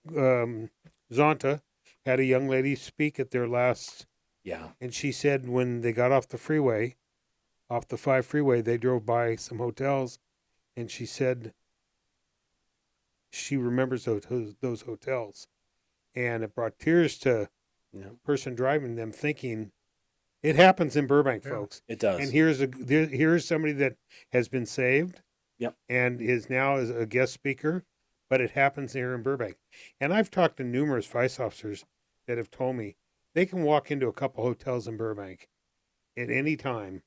Zonta had a young lady speak at their last, and she said when they got off the freeway, off the 5 freeway, they drove by some hotels, and she said she remembers those hotels. And it brought tears to the person driving them, thinking, it happens in Burbank, folks. It does. And here's somebody that has been saved, and is now as a guest speaker, but it happens here in Burbank. And I've talked to numerous vice officers that have told me they can walk into a couple hotels in Burbank at any time.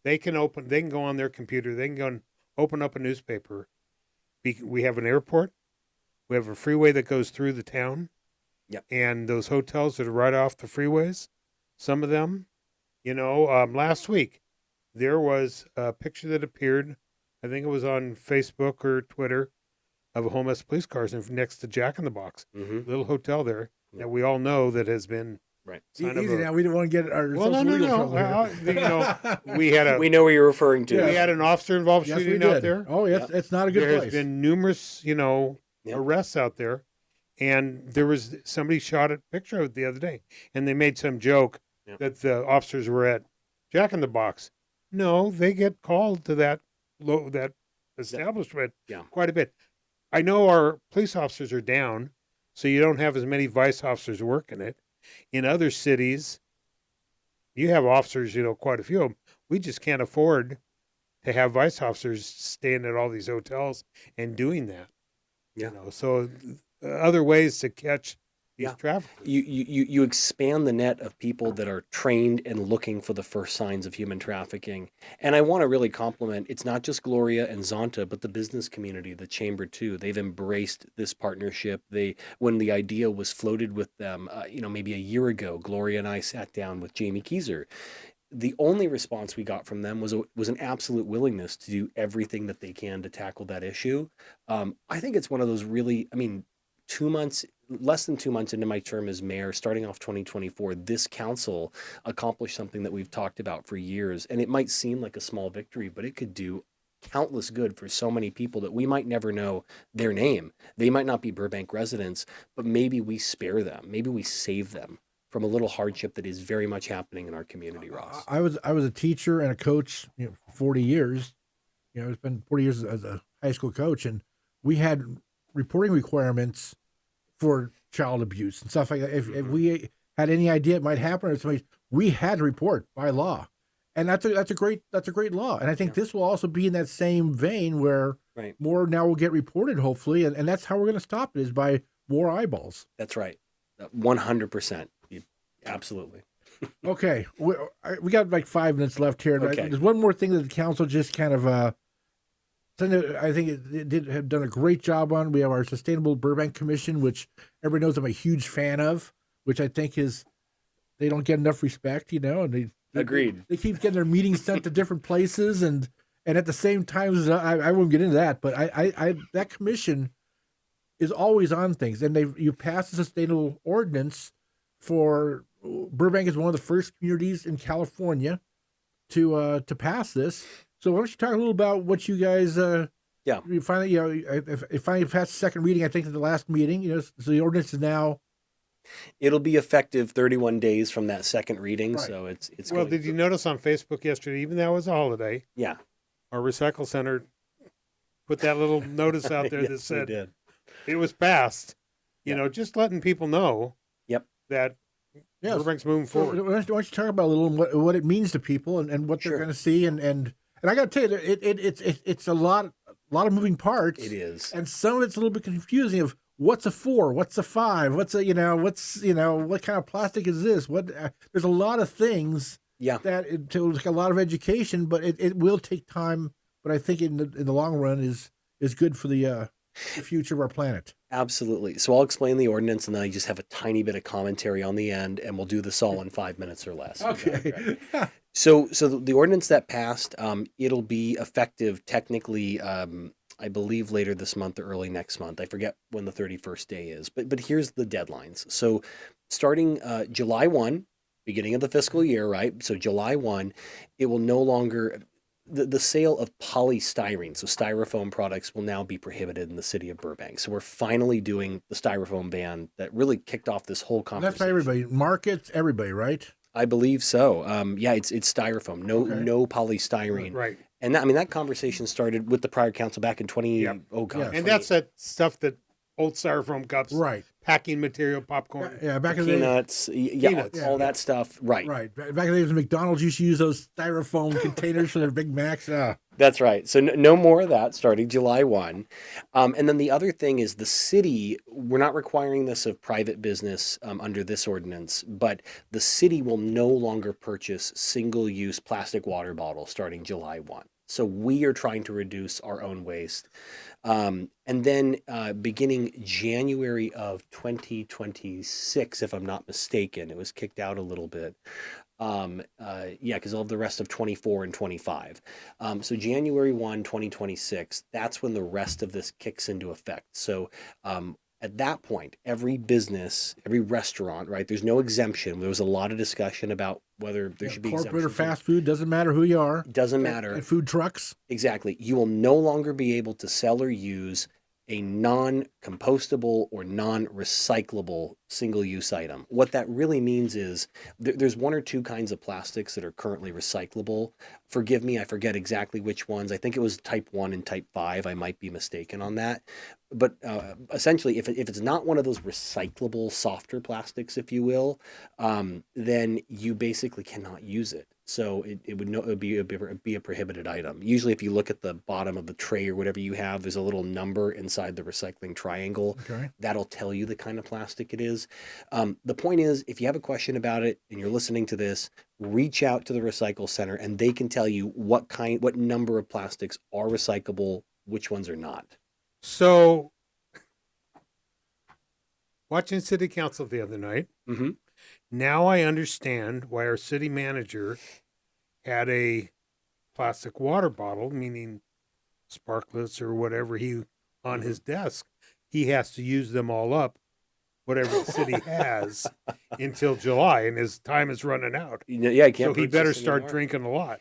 They can go on their computer, they can go and open up a newspaper. We have an airport, we have a freeway that goes through the town, and those hotels that are right off the freeways, some of them. Last week, there was a picture that appeared, I think it was on Facebook or Twitter, of a homeless police car next to Jack in the Box, little hotel there that we all know that has been now we don't want to get our we know where you're referring to. We had an officer involved shooting out there. Oh, yes, it's not a good place. There has been numerous, arrests out there, and there was somebody shot a picture of it the other day, and they made some joke that the officers were at Jack in the Box. No, they get called to that establishment quite a bit. I know our police officers are down, so you don't have as many vice officers working it. In other cities, you have officers, quite a few of them. We just can't afford to have vice officers staying at all these hotels and doing that. So other ways to catch these traffickers. You expand the net of people that are trained and looking for the first signs of human trafficking. And I want to really compliment, it's not just Gloria and Zonta, but the business community, the chamber too. They've embraced this partnership. When the idea was floated with them, maybe a year ago, Gloria and I sat down with Jamie Keyser. The only response we got from them was an absolute willingness to do everything that they can to tackle that issue. I think it's one of those really, less than 2 months into my term as mayor, starting off 2024, this council accomplished something that we've talked about for years. And it might seem like a small victory, but it could do countless good for so many people that we might never know their name. They might not be Burbank residents, but maybe we spare them. Maybe we save them from a little hardship that is very much happening in our community, Ross. I was a teacher and a coach, for 40 years. It's been 40 years as a high school coach, and we had reporting requirements for child abuse and stuff like that. If we had any idea it might happen or somebody, we had to report by law, and that's a great law. And I think this will also be in that same vein where more now will get reported, hopefully, and that's how we're going to stop it, is by more eyeballs. That's right. 100%. Absolutely. Okay, we got like 5 minutes left here. Okay. There's one more thing that the council just kind of, something that I think it have done a great job on. We have our Sustainable Burbank Commission, which everybody knows I'm a huge fan of, which I think is, they don't get enough respect, and they Agreed. They keep getting their meetings sent to different places, and at the same time, I won't get into that, but I that commission is always on things, and you pass the sustainable ordinance for Burbank is one of the first communities in California to pass this. So why don't you talk a little about what you guys you finally it finally passed the second reading, I think, at the last meeting. So the ordinance is now, it'll be effective 31 days from that second reading. Right. So it's Well, going did you notice on Facebook yesterday, even though it was a holiday, Yeah. our recycle center put that little notice out there that Yes, we said did. it was passed. Yep. Just letting people know Yep. that yes. Burbank's moving So forward. why don't you talk about a little what it means to people and what they're Sure. going to see, and I got to tell you, it's a lot of moving parts. It is. And some of it's a little bit confusing of what's a 4, what's a 5, what kind of plastic is this? There's a lot of things Yeah. that it takes a lot of education, but it will take time. But I think in the long run is good for the future of our planet. Absolutely. So I'll explain the ordinance, and then I just have a tiny bit of commentary on the end, and we'll do this all in 5 minutes or less. Okay. So the ordinance that passed, it'll be effective technically, I believe later this month or early next month. I forget when the 31st day is, but here's the deadlines. So starting July 1, beginning of the fiscal year, right? So July 1, it will no longer, the sale of polystyrene, so styrofoam products, will now be prohibited in the city of Burbank. So we're finally doing the styrofoam ban that really kicked off this whole And conversation. that's by everybody, markets, everybody, right? I believe so. Yeah, it's styrofoam, Okay. no polystyrene. Right. And that conversation started with the prior council back in 20. Yep. Oh god. Yeah. And that's that stuff that old styrofoam cups, Right. packing material, popcorn. Yeah. Back in the day, peanuts, yeah, Peanuts. all that stuff. Right. right. Back in the days, McDonald's used to use those styrofoam containers for their Big Macs. That's right. So no more of that starting July 1. And then the other thing is the city, we're not requiring this of private business under this ordinance, but the city will no longer purchase single-use plastic water bottles starting July 1. So we are trying to reduce our own waste. And then beginning January of 2026, if I'm not mistaken, it was kicked out a little bit. Because of the rest of 24 and 25. So January 1, 2026, that's when the rest of this kicks into effect. So at that point, every business, every restaurant, right, there's no exemption. There was a lot of discussion about whether there should be corporate or exemptions. fast food, doesn't matter who you are. Doesn't matter. And food trucks. Exactly. You will no longer be able to sell or use a non-compostable or non-recyclable single-use item. What that really means is there's one or two kinds of plastics that are currently recyclable. Forgive me, I forget exactly which ones. I think it was type 1 and type 5. I might be mistaken on that. But essentially, if it's not one of those recyclable, softer plastics, if you will, then you basically cannot use it. So it would be a prohibited item. Usually, if you look at the bottom of the tray or whatever you have, there's a little number inside the recycling triangle. Okay. That'll tell you the kind of plastic it is. The point is, if you have a question about it and you're listening to this, reach out to the recycle center and they can tell you what number of plastics are recyclable, which ones are not. So, watching City Council the other night, Mm-hmm. now I understand why our city manager had a plastic water bottle, meaning sparklets or whatever on his desk. He has to use them all up, whatever the city has, until July, and his time is running out. Yeah, I can't. So he purchase better start anymore. drinking a lot.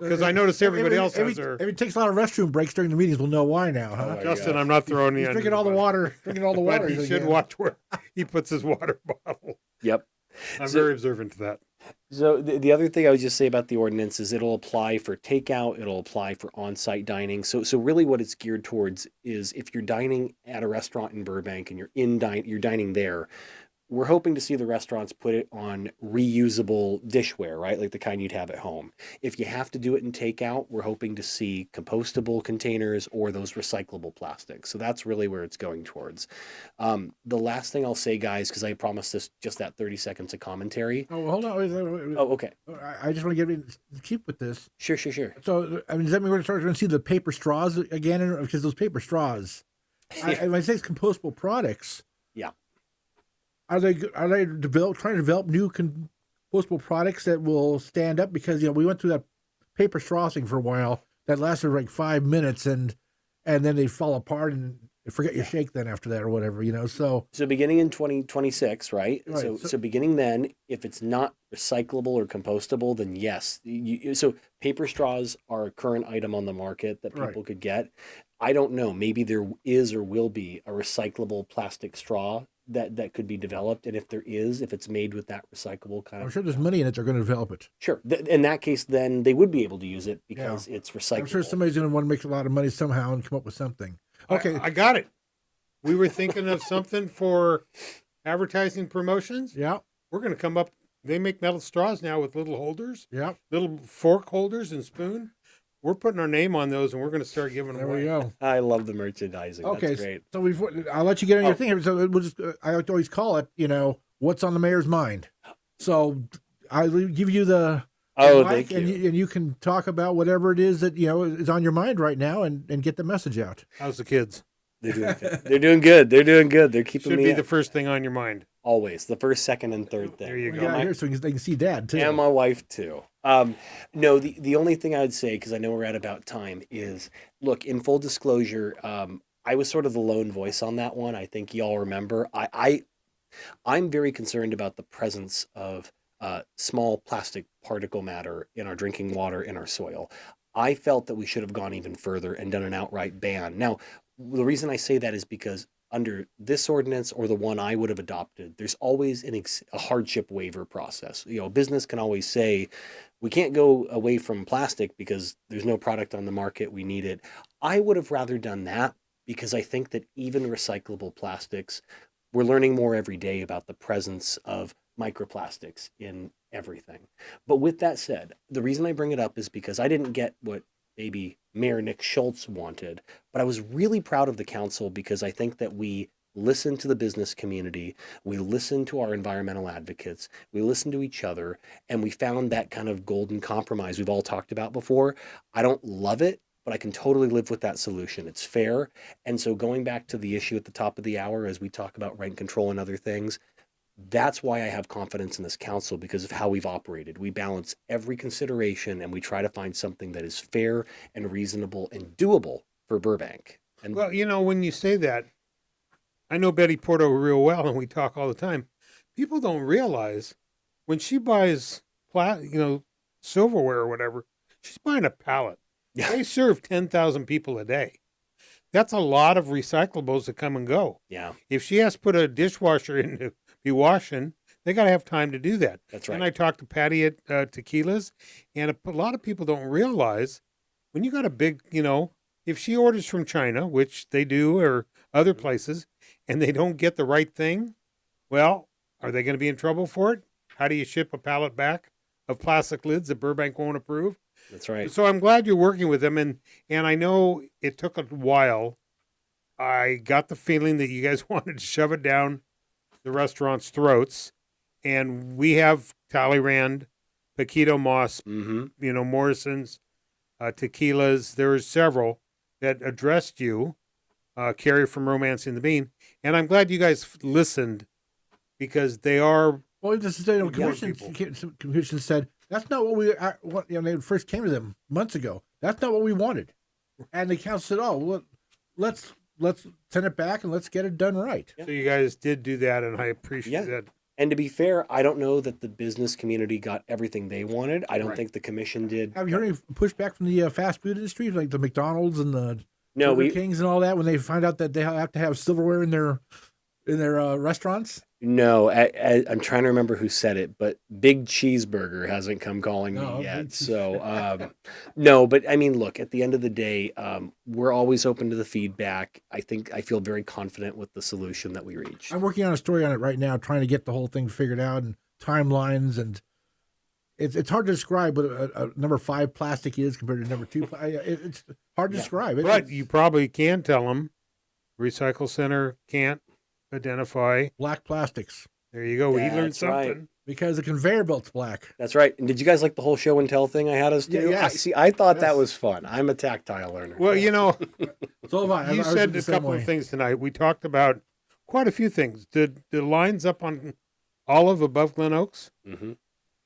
Because I noticed everybody else has their... If it takes a lot of restroom breaks during the meetings, we'll know why now, huh? Oh, Justin, I'm not throwing you He's under drinking all the bus. water. Drinking all the water. But he should again. watch where he puts his water bottle. Yep. I'm So- very observant to that. So the other thing I would just say about the ordinance is it'll apply for takeout, it'll apply for on-site dining. So really what it's geared towards is if you're dining at a restaurant in Burbank and you're dining there, we're hoping to see the restaurants put it on reusable dishware, right? Like the kind you'd have at home. If you have to do it in takeout, we're hoping to see compostable containers or those recyclable plastics. So that's really where it's going towards. The last thing I'll say, guys, because I promised this just that 30 seconds of commentary. Oh, hold on. Wait. Oh, okay. I just want to keep with this. Sure. So, I mean, does that mean we're going to see the paper straws again? Because those paper straws, when I say it's compostable products, Yeah. are they trying to develop new compostable products that will stand up? Because we went through that paper straw thing for a while that lasted like 5 minutes, and then they fall apart and forget your shake then after that or whatever. So beginning in 2026, right? Right. So beginning then, if it's not recyclable or compostable, then yes. So paper straws are a current item on the market that people Right. could get. I don't know. Maybe there is or will be a recyclable plastic straw that could be developed. And if it's made with that recyclable kind I'm of, sure there's money in it. They're going to develop it. sure. In that case, then they would be able to use it because it's recyclable. I'm sure somebody's going to want to make a lot of money somehow and come up with something. Okay. I got it. We were thinking of something for advertising promotions. Yeah. We're going to come up. They make metal straws now with little holders, Yeah. little fork holders and spoon. We're putting our name on those, and we're going to start giving them There away. we go. I love the merchandising. Okay. That's great. So I'll let you get on your thing. So we'll just, I always call it, what's on the mayor's mind. So I'll give you the Oh, mic, thank you. and you can talk about whatever it is that, is on your mind right now and get the message out. How's the kids? They're doing good. They're doing good. They're doing good. They're keeping Should me be up. the first thing on your mind. Always the first, second, and third thing. There you We go. got here so they can see Dad too. And my wife too. No, the only thing I would say, because I know we're at about time, is look, in full disclosure, I was sort of the lone voice on that one. I think y'all remember. I'm very concerned about the presence of small plastic particle matter in our drinking water, in our soil. I felt that we should have gone even further and done an outright ban. Now, the reason I say that is because under this ordinance or the one I would have adopted, there's always a hardship waiver process. A business can always say, we can't go away from plastic because there's no product on the market, we need it. I would have rather done that because I think that even recyclable plastics, we're learning more every day about the presence of microplastics in everything. But with that said, the reason I bring it up is because I didn't get what maybe Mayor Nick Schultz wanted, but I was really proud of the council because I think that we listened to the business community, we listened to our environmental advocates, we listened to each other, and we found that kind of golden compromise we've all talked about before. I don't love it, but I can totally live with that solution. It's fair. And so going back to the issue at the top of the hour, as we talk about rent control and other things, that's why I have confidence in this council, because of how we've operated. We balance every consideration and we try to find something that is fair and reasonable and doable for Burbank. And Well, when you say that, I know Betty Porto real well, and we talk all the time. People don't realize when she buys, silverware or whatever, she's buying a pallet. Yeah. They serve 10,000 people a day. That's a lot of recyclables that come and go. yeah, If she has to put a dishwasher in to be washing, they got to have time to do that. that's right. And I talked to Patty at Tequilas, and a lot of people don't realize when you got a big, if she orders from China, which they do, or other places, and they don't get the right thing, well, are they going to be in trouble for it? How do you ship a pallet back of plastic lids that Burbank won't approve? That's right. So I'm glad you're working with them, and I know it took a while. I got the feeling that you guys wanted to shove it down the restaurants' throats, and we have Talleyrand, Paquito Moss, Mm-hmm. Morrison's, Tequilas. There's several that addressed you, Carrie from Romancing the Bean, and I'm glad you guys listened because they are. Well, the state Commission said that's not what they first came to them months ago. That's not what we wanted, and the council said, "Oh, well, let's send it back and let's get it done right." So you guys did do that, and I appreciate that. And to be fair, I don't know that the business community got everything they wanted. I don't Right. think the commission did. Have you heard any pushback from the fast food industry, like the McDonald's and the No, Burger Kings and all that, when they find out that they have to have silverware in their in their restaurants? No, I'm trying to remember who said it, but Big Cheeseburger hasn't come calling No, me yet. Big Cheese- So, no, but I mean, look, at the end of the day, we're always open to the feedback. I feel very confident with the solution that we reached. I'm working on a story on it right now, trying to get the whole thing figured out and timelines, and it's hard to describe what a number 5 plastic is compared to number 2. It's hard to describe. But you probably can tell them Recycle Center can't identify. Black plastics There you go. He learned That's right. something. because the conveyor belt's black. That's right. And did you guys like the whole show and tell thing I had us do? Yeah, yes. I thought that Yes. was fun. I'm a tactile learner. Well, you know, So have I. you I was said the a same couple way. of things tonight. We talked about quite a few things. The lines up on Olive above Glen Oaks. Mm-hmm.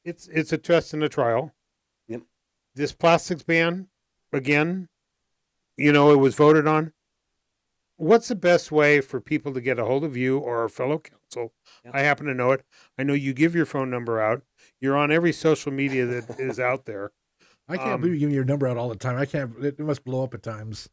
It's a test and a trial. Yep. This plastics ban, again, it was voted on. What's the best way for people to get a hold of you or our fellow council? Yep. I happen to know it. I know you give your phone number out. You're on every social media that is out there. I can't believe you give me your number out all the time. I can't. It must blow up at times.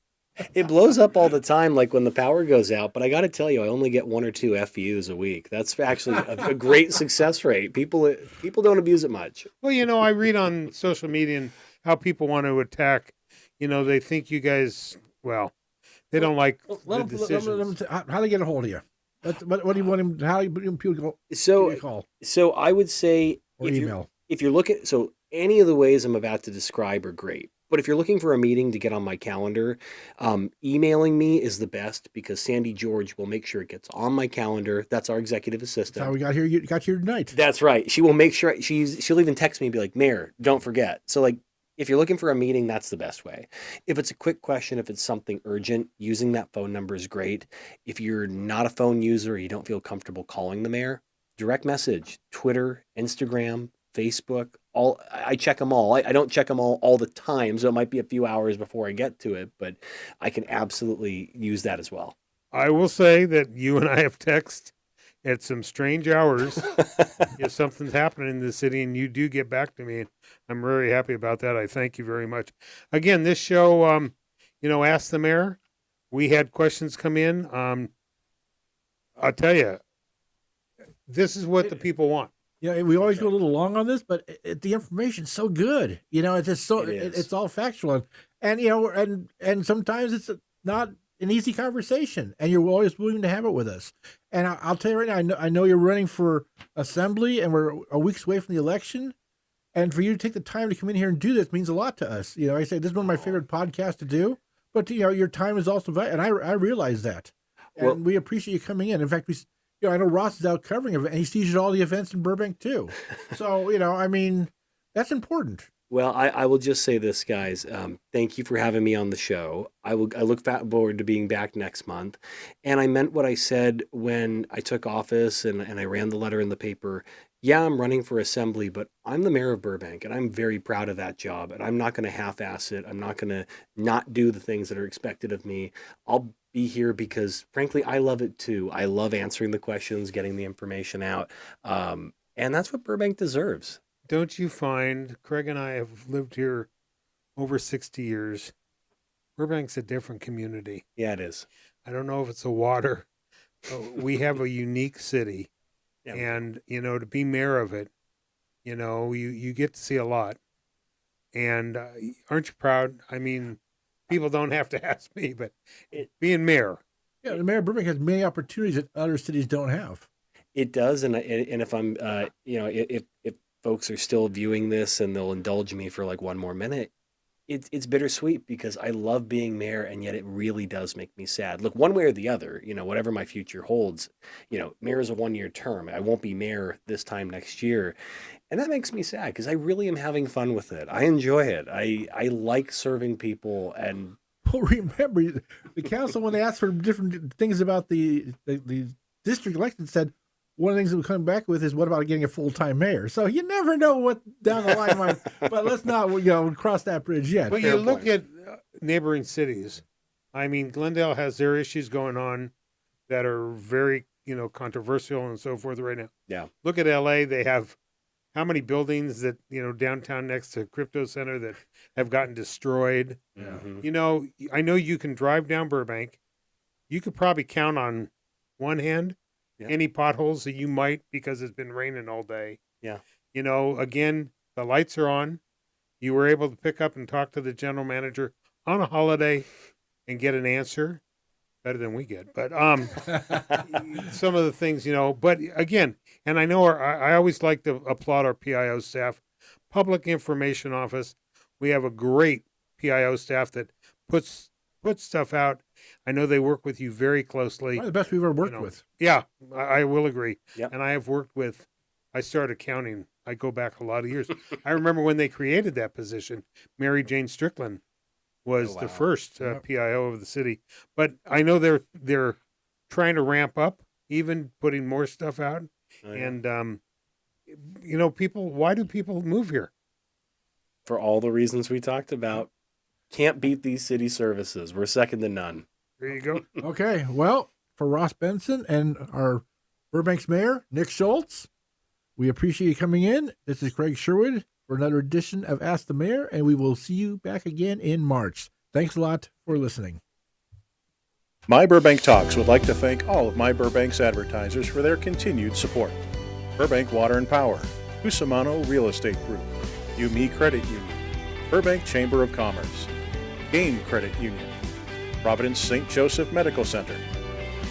It blows up all the time, like when the power goes out. But I got to tell you, I only get 1 or 2 FUs a week. That's actually a great success rate. People don't abuse it much. Well, I read on social media and how people want to attack. They think you guys, they don't like the decisions. How do they get a hold of you? What do you want him? How do people go? So, Call so I would say or email? if you're looking, so any of the ways I'm about to describe are great. But if you're looking for a meeting to get on my calendar, emailing me is the best because Sandy George will make sure it gets on my calendar. That's our executive assistant. That's how we got here. You got here tonight. That's right. She will make sure she'll even text me and be like, Mayor, don't forget. So like, if you're looking for a meeting, that's the best way. If it's a quick question, if it's something urgent, using that phone number is great. If you're not a phone user, or you don't feel comfortable calling the mayor, direct message, Twitter, Instagram, Facebook, I check them all. I don't check them all the time, so it might be a few hours before I get to it, but I can absolutely use that as well. I will say that you and I have texted at some strange hours if something's happening in the city, and you do get back to me. I'm very happy about that. I thank you very much. Again, this show, Ask the Mayor, we had questions come in. I'll tell you, this is what the people want. Yeah, we always go a little long on this, but the information's so good. It's just so it's all factual, and sometimes it's not an easy conversation, and you're always willing to have it with us. And I'll tell you right now, I know you're running for assembly, and we're a week's away from the election. And for you to take the time to come in here and do this means a lot to us. I say this is one of my favorite podcasts to do, but your time is also valuable, and I realize that, and we appreciate you coming in. In fact, I know Ross is out covering it, and he sees you at all the events in Burbank too. So, that's important. Well, I will just say this, guys. Thank you for having me on the show. I look forward to being back next month. And I meant what I said when I took office and I ran the letter in the paper. Yeah, I'm running for assembly, but I'm the mayor of Burbank, and I'm very proud of that job. And I'm not going to half-ass it. I'm not going to not do the things that are expected of me. I'll be here because, frankly, I love it too. I love answering the questions, getting the information out. And that's what Burbank deserves. Don't you find, Craig and I have lived here over 60 years. Burbank's a different community. Yeah, it is. I don't know if it's the water. We have a unique city. Yeah. And, to be mayor of it, you get to see a lot. And aren't you proud? I mean, people don't have to ask me, but being mayor. Yeah, the mayor of Burbank has many opportunities that other cities don't have. It does. And if I'm, if folks are still viewing this and they'll indulge me for like one more minute, it's bittersweet because I love being mayor, and yet it really does make me sad. Look, one way or the other, whatever my future holds, mayor is a 1-year term. I won't be mayor this time next year. And that makes me sad because I really am having fun with it. I enjoy it. I like serving people. And well, remember, the council, when they asked for different things about the district election, said, one of the things that we're coming back with is what about getting a full-time mayor? So you never know what down the line might, but let's not cross that bridge yet. But you look at neighboring cities. I mean, Glendale has their issues going on that are very, controversial and so forth right now. yeah, Look at LA. They have how many buildings that, downtown next to Crypto Center that have gotten destroyed. Mhm. I know you can drive down Burbank. You could probably count on one hand Yeah. any potholes that you might, because it's been raining all day. Yeah. You know, again, the lights are on. You were able to pick up and talk to the general manager on a holiday and get an answer. Better than we get, but some of the things, you know, but again, and I know I always like to applaud our PIO staff, Public Information Office. We have a great PIO staff that puts stuff out. I know they work with you very closely. One of the best we've ever worked You know, with. Yeah, I will agree. Yep. And I have worked with, I started counting, I go back a lot of years. I remember when they created that position, Mary Jane Strickland was Oh, the wow. first Yep. PIO of the city. But I know they're trying to ramp up, even putting more stuff out. Oh, yeah. And, you know, why do people move here? For all the reasons we talked about, can't beat these city services. We're second to none. There you go. Okay, well, for Ross Benson and our Burbank's mayor, Nick Schultz, we appreciate you coming in. This is Craig Sherwood for another edition of Ask the Mayor, and we will see you back again in March. Thanks a lot for listening. My Burbank Talks would like to thank all of My Burbank's advertisers for their continued support. Burbank Water and Power, Cusimano Real Estate Group, UME Credit Union, Burbank Chamber of Commerce, Game Credit Union, Providence St. Joseph Medical Center,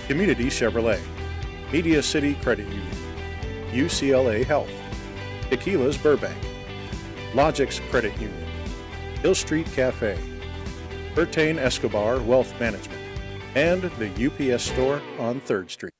Community Chevrolet, Media City Credit Union, UCLA Health, Tequila's Burbank, Logix Credit Union, Hill Street Cafe, Bertain Escobar Wealth Management, and the UPS Store on 3rd Street.